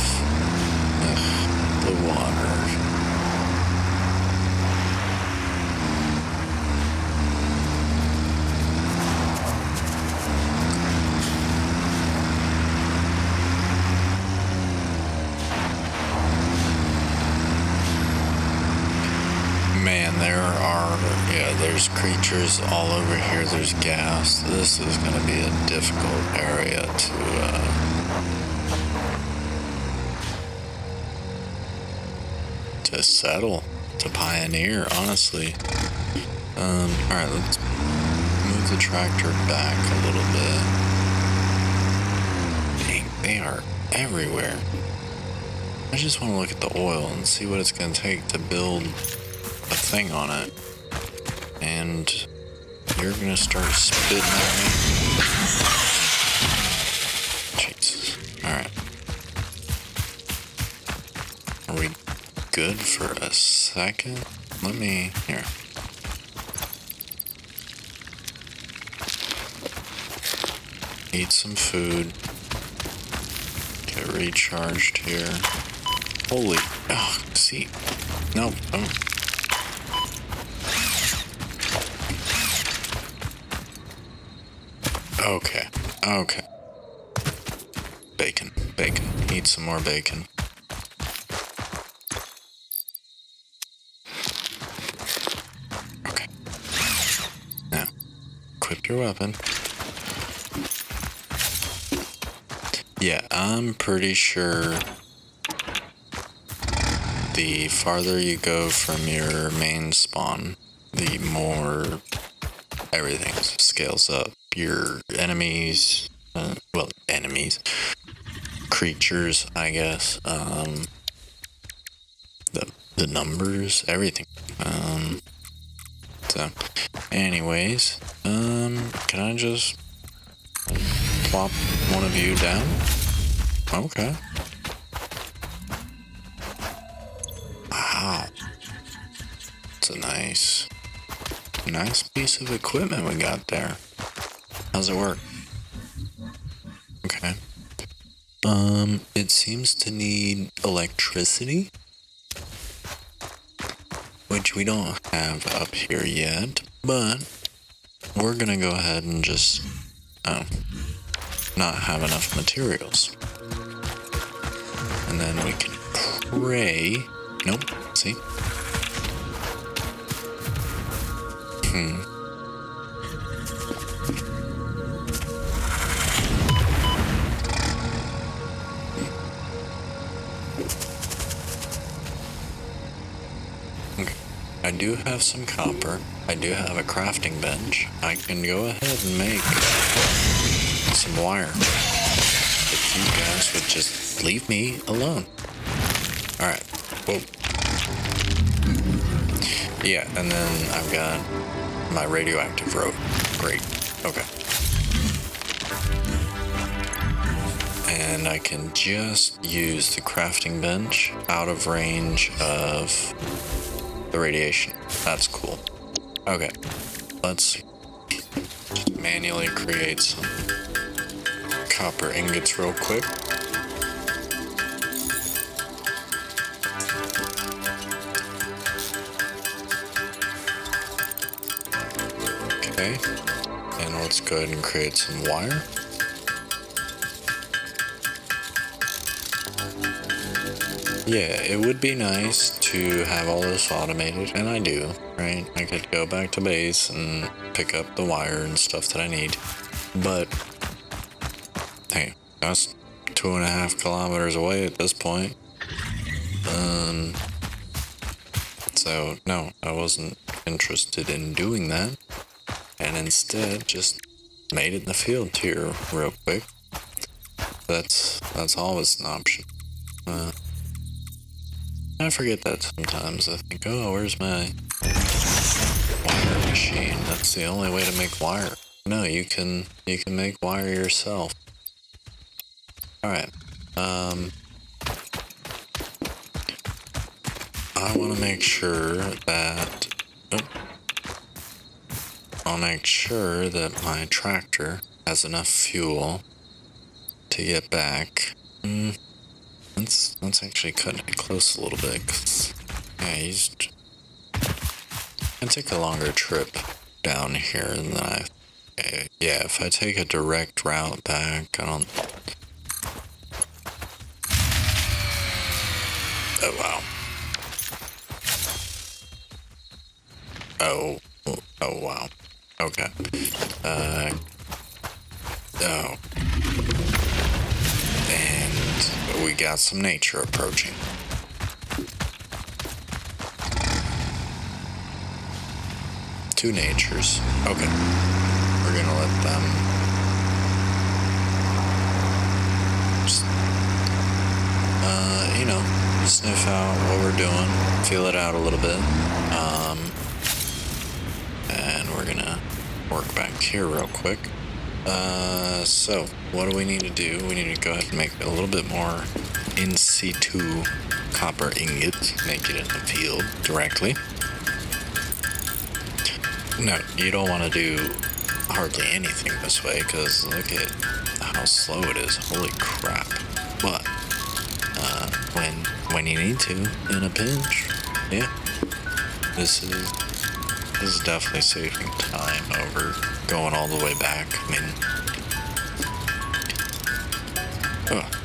the water. There's creatures all over here. There's gas. This is going to be a difficult area to settle, to pioneer, honestly. Alright, let's move the tractor back a little bit. Dang, they are everywhere. I just want to look at the oil and see what it's going to take to build a thing on it. And you're gonna start spitting at me. Jesus. Alright. Are we good for a second? Here. Eat some food. Get recharged here. Holy, oh, see. No, don't. Okay. Bacon. Eat some more bacon. Okay. Now, equip your weapon. Yeah, I'm pretty sure the farther you go from your main spawn, the more everything creatures, I guess. The numbers, everything. So, anyways, can I just plop one of you down? Okay. Wow. It's a nice piece of equipment we got there. How's it work? Okay. It seems to need electricity, which we don't have up here yet, but we're gonna go ahead and just, not have enough materials. And then we can pray. Nope, see? Okay. I do have some copper. I do have a crafting bench. I can go ahead and make some wire. If you guys would just leave me alone. Alright. Whoa. Yeah, and then I've got my radioactive rope. Great. Okay. And I can just use the crafting bench out of range of the radiation. That's cool. Okay. Let's just manually create some copper ingots real quick. Okay, and let's go ahead and create some wire. Yeah, it would be nice to have all this automated, and I do, right? I could go back to base and pick up the wire and stuff that I need, but hey, that's 2.5 kilometers away at this point. So no, I wasn't interested in doing that, and instead just made it in the field here real quick. That's always an option. I forget that sometimes. I think, oh, where's my wire machine? That's the only way to make wire. No, you can make wire yourself. Alright. I want to make sure that I'll make sure that my tractor has enough fuel to get back. Let's actually cut it close a little bit, 'cause, yeah, I take a longer trip down here than yeah, if I take a direct route back, I don't... Oh, wow. Oh, wow. Okay. Oh. And we got some nature approaching. Two natures. Okay. We're gonna let them just, sniff out what we're doing, feel it out a little bit. And we're gonna work back here real quick. So what do we need to do? We need to go ahead and make a little bit more in situ copper ingot, make it in the field directly. No, you don't want to do hardly anything this way, because look at how slow it is. Holy crap. But when you need to, in a pinch, yeah, this is definitely saving time over going all the way back. I mean,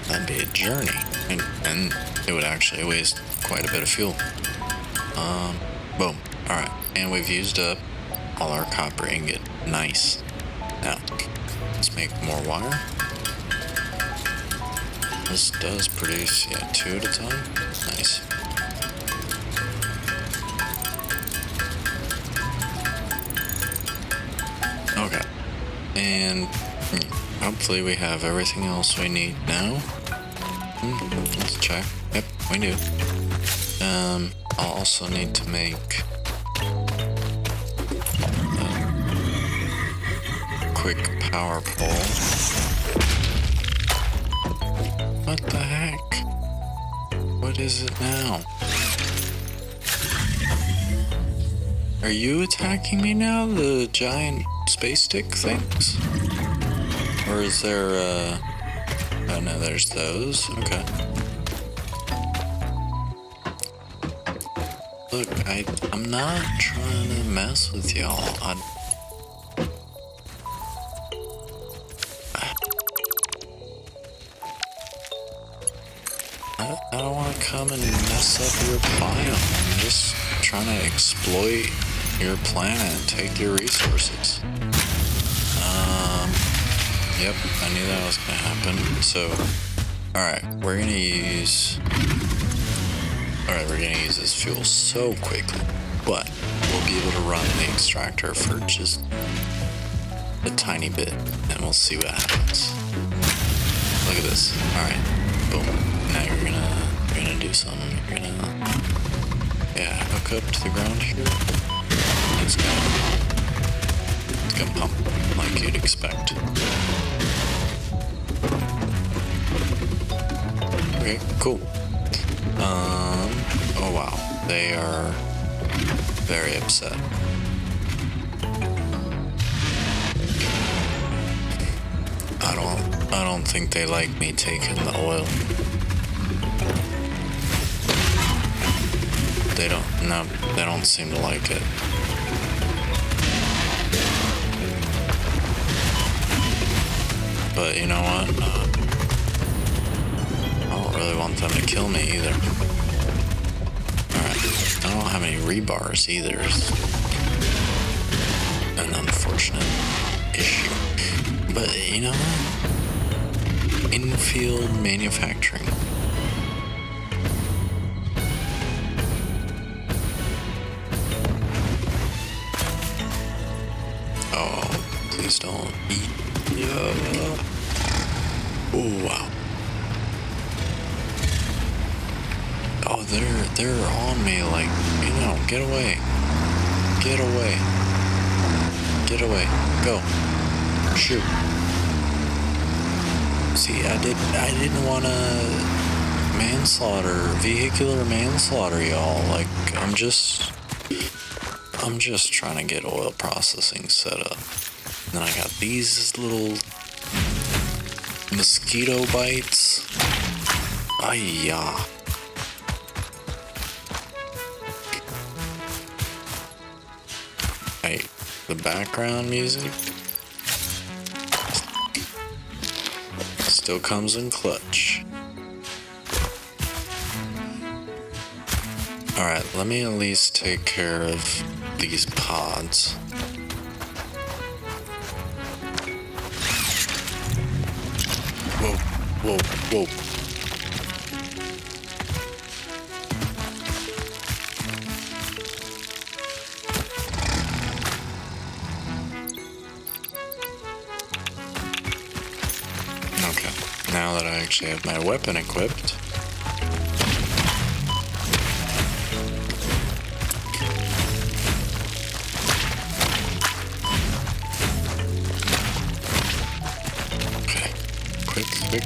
that'd be a journey, and it would actually waste quite a bit of fuel. Boom. Alright, and we've used up all our copper ingot. Nice. Now, let's make more wire. This does produce, 2 at a time. Nice. Okay. And hopefully we have everything else we need now. Let's check. Yep, we do. I'll also need to make a quick power pole. What the heck? What is it now? Are you attacking me now, the giant space stick things? Or is there, oh no, there's those. Okay. Look, I'm not trying to mess with y'all. I don't want to come and mess up your biome. I'm just trying to exploit your planet and take your resources. Yep, I knew that was gonna happen. So, alright, we're gonna use this fuel so quickly, but we'll be able to run the extractor for just a tiny bit, and we'll see what happens. Look at this. Alright, boom. Now you're gonna do something. You're gonna, yeah, hook up to the ground here. It's gonna pump like you'd expect. Okay, cool. Oh wow, they are very upset. I don't think they like me taking the oil. They don't seem to like it. But you know what? I don't really want them to kill me either. Alright, I don't have any rebars either. It's an unfortunate issue. But you know what? In-field manufacturing. Oh, please don't eat. Yeah. Oh wow. Oh, they're on me like, you know, get away. Get away. Get away. Go. Shoot. See, I didn't want to vehicular manslaughter y'all. Like, I'm just trying to get oil processing set up. And then I got these little mosquito bites. Ay-ya. Hey, the background music still comes in clutch. Alright, let me at least take care of these pods. Whoa, whoa, whoa. Okay, now that I actually have my weapon equipped,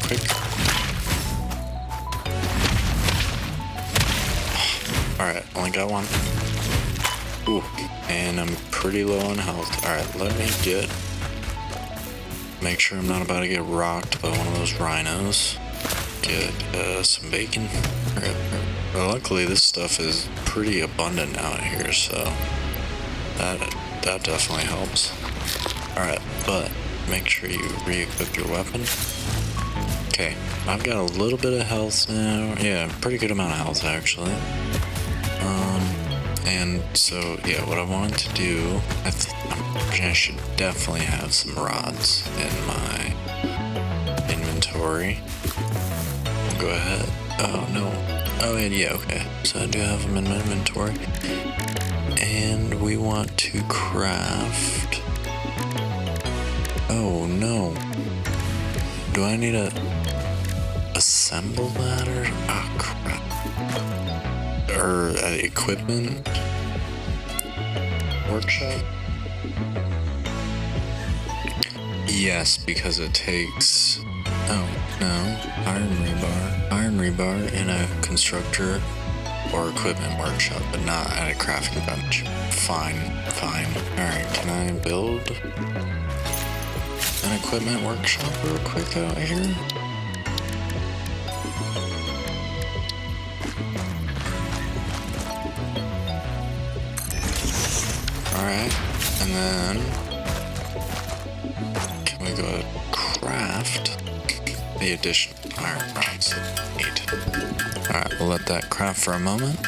quick. Alright, only got one. Ooh, and I'm pretty low on health. Alright, let me make sure I'm not about to get rocked by one of those rhinos. Get some bacon. Well, luckily this stuff is pretty abundant out here, so that definitely helps. Alright, but make sure you re-equip your weapon. Okay, I've got a little bit of health now. Yeah, pretty good amount of health actually. And so yeah, what I wanted to do, I should definitely have some rods in my inventory. Go ahead. Oh no. Oh and yeah, okay. So I do have them in my inventory. And we want to craft. Oh no. Do I need a assemble that or... Oh, crap. Or equipment workshop? Yes, because it takes... Oh, no. Iron rebar in a constructor or equipment workshop, but not at a crafting bench. Fine. Alright, can I build an equipment workshop real quick out here? Alright, and then can we go to craft the additional iron rods that we need? Alright, we'll let that craft for a moment.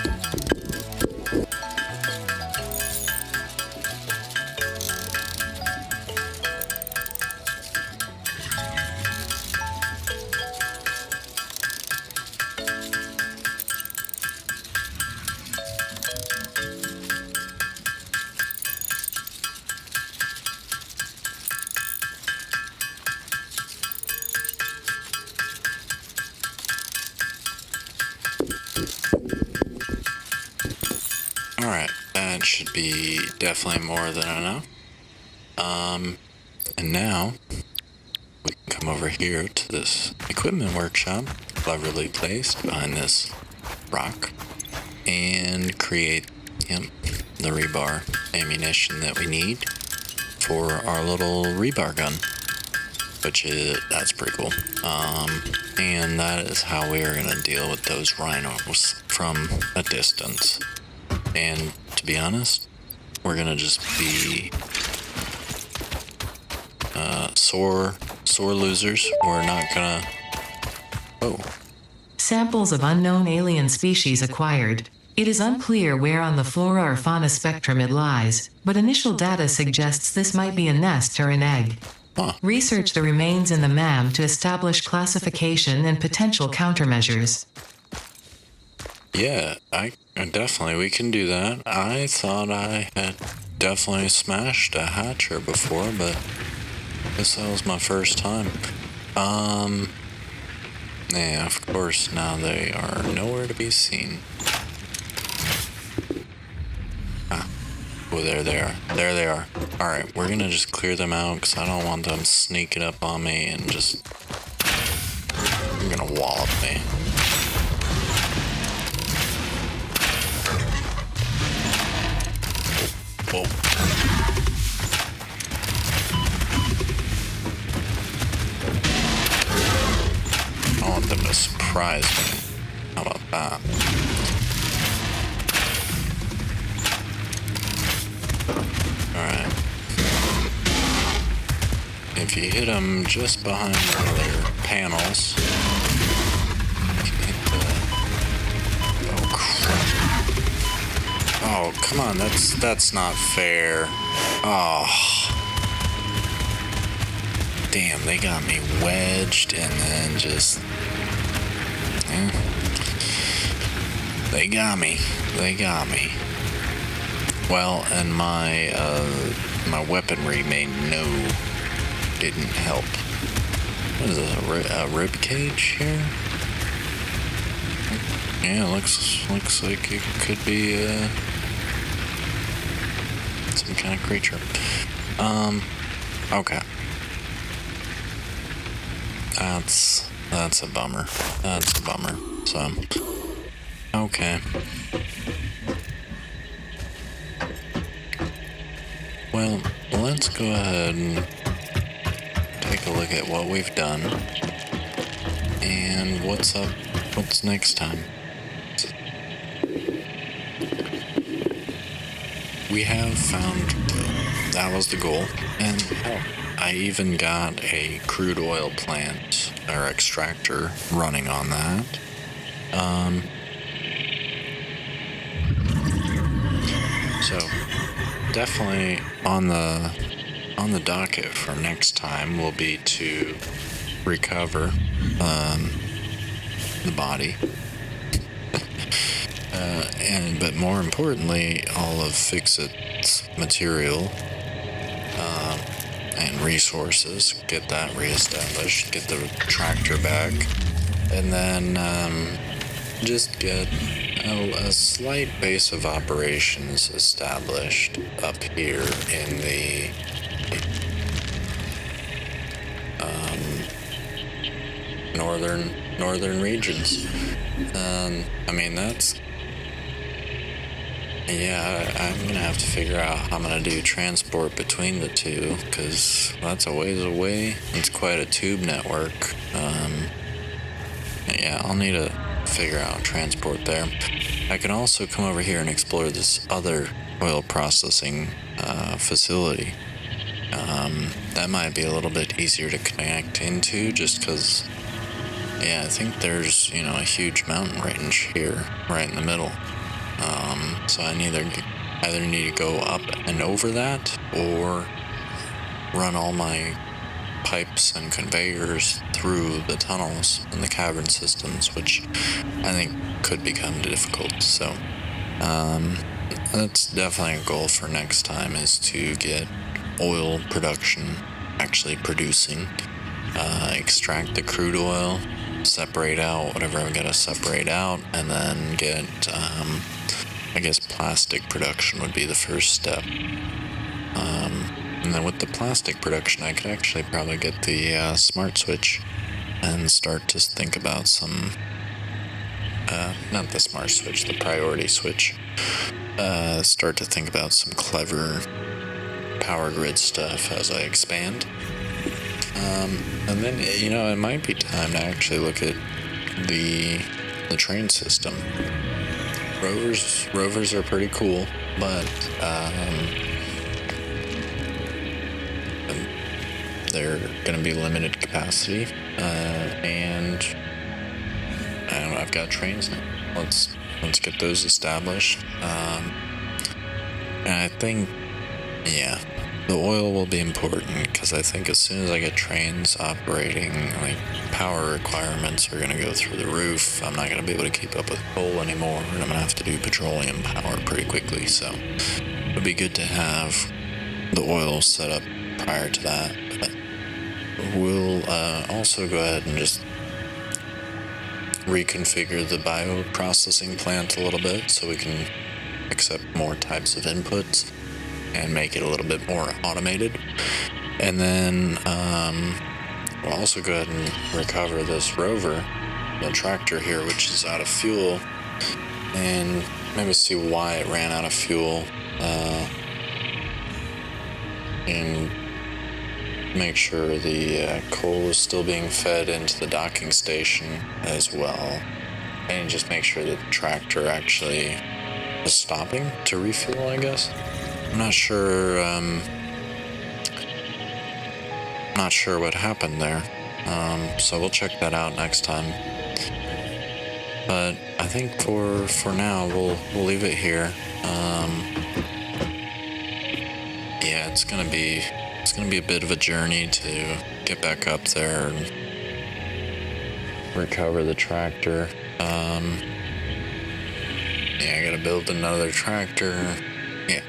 Alright, that should be definitely more than enough. And now we can come over here to this equipment workshop, cleverly placed behind this rock, and create, the rebar ammunition that we need for our little rebar gun, which is, that's pretty cool. And that is how we are gonna deal with those rhinos from a distance. And to be honest, we're gonna just be sore losers. We're not gonna... Oh. Samples of unknown alien species acquired. It is unclear where on the flora or fauna spectrum it lies, but initial data suggests this might be a nest or an egg. Huh. Research the remains in the MAM to establish classification and potential countermeasures. Yeah, I definitely, we can do that. I thought I had definitely smashed a hatcher before, but I guess that was my first time. Yeah, of course, now they are nowhere to be seen. Ah, oh, there they are. There they are. Alright, we're gonna just clear them out, because I don't want them sneaking up on me and just... They're gonna wallop me. Whoa. I want them to surprise me. How about that? Alright. If you hit them just behind one of their panels, you can hit the... Oh, crap. Oh, come on, that's not fair. Oh. Damn, they got me wedged and then just... They got me. Well, and my weaponry didn't help. What is this, a rib cage here? Yeah, looks like it could be some kind of creature. Okay. That's a bummer. So, okay. Well, let's go ahead and take a look at what we've done and what's next time. We have found, that was the goal, and I even got a crude oil plant or extractor running on that. So definitely on the docket for next time will be to recover the body. But more importantly, all of Fix-It's material and resources, get that reestablished, get the tractor back, and then just get a slight base of operations established up here in the northern regions. I mean, that's, yeah, I'm gonna have to figure out how I'm gonna do transport between the two, because that's a ways away. It's quite a tube network. Yeah, I'll need to figure out transport there. I can also come over here and explore this other oil processing facility. That might be a little bit easier to connect into, just because, yeah, I think there's, a huge mountain range here, right in the middle. So I either need to go up and over that, or run all my pipes and conveyors through the tunnels and the cavern systems, which I think could become difficult. So that's definitely a goal for next time, is to get oil production actually producing, extract the crude oil, separate out whatever I'm gonna separate out, and then get I guess plastic production would be the first step. And then with the plastic production, I could actually probably get the smart switch and start to think about some, not the smart switch, the priority switch. Start to think about some clever power grid stuff as I expand. And then, it might be time to actually look at the train system. Rovers are pretty cool, but they're going to be limited capacity, and I don't know, I've got trains now. Let's get those established. And I think, yeah, the oil will be important, because I think as soon as I get trains operating, like, power requirements are going to go through the roof. I'm not going to be able to keep up with coal anymore, and I'm going to have to do petroleum power pretty quickly. So it would be good to have the oil set up prior to that. But we'll also go ahead and just reconfigure the bioprocessing plant a little bit so we can accept more types of inputs and make it a little bit more automated. And then we'll also go ahead and recover this rover, the tractor here, which is out of fuel, and maybe see why it ran out of fuel, and make sure the coal is still being fed into the docking station as well, and just make sure that the tractor actually is stopping to refuel, I guess. I'm not sure what happened there, so we'll check that out next time. But I think for now we'll leave it here. Yeah, it's gonna be a bit of a journey to get back up there and recover the tractor. Yeah, I gotta build another tractor. Yeah,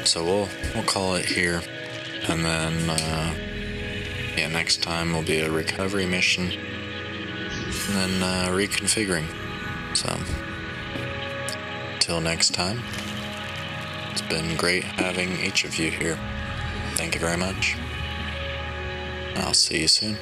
so we'll call it here, and then next time will be a recovery mission, and then reconfiguring. So till next time, it's been great having each of you here. Thank you very much. I'll see you soon.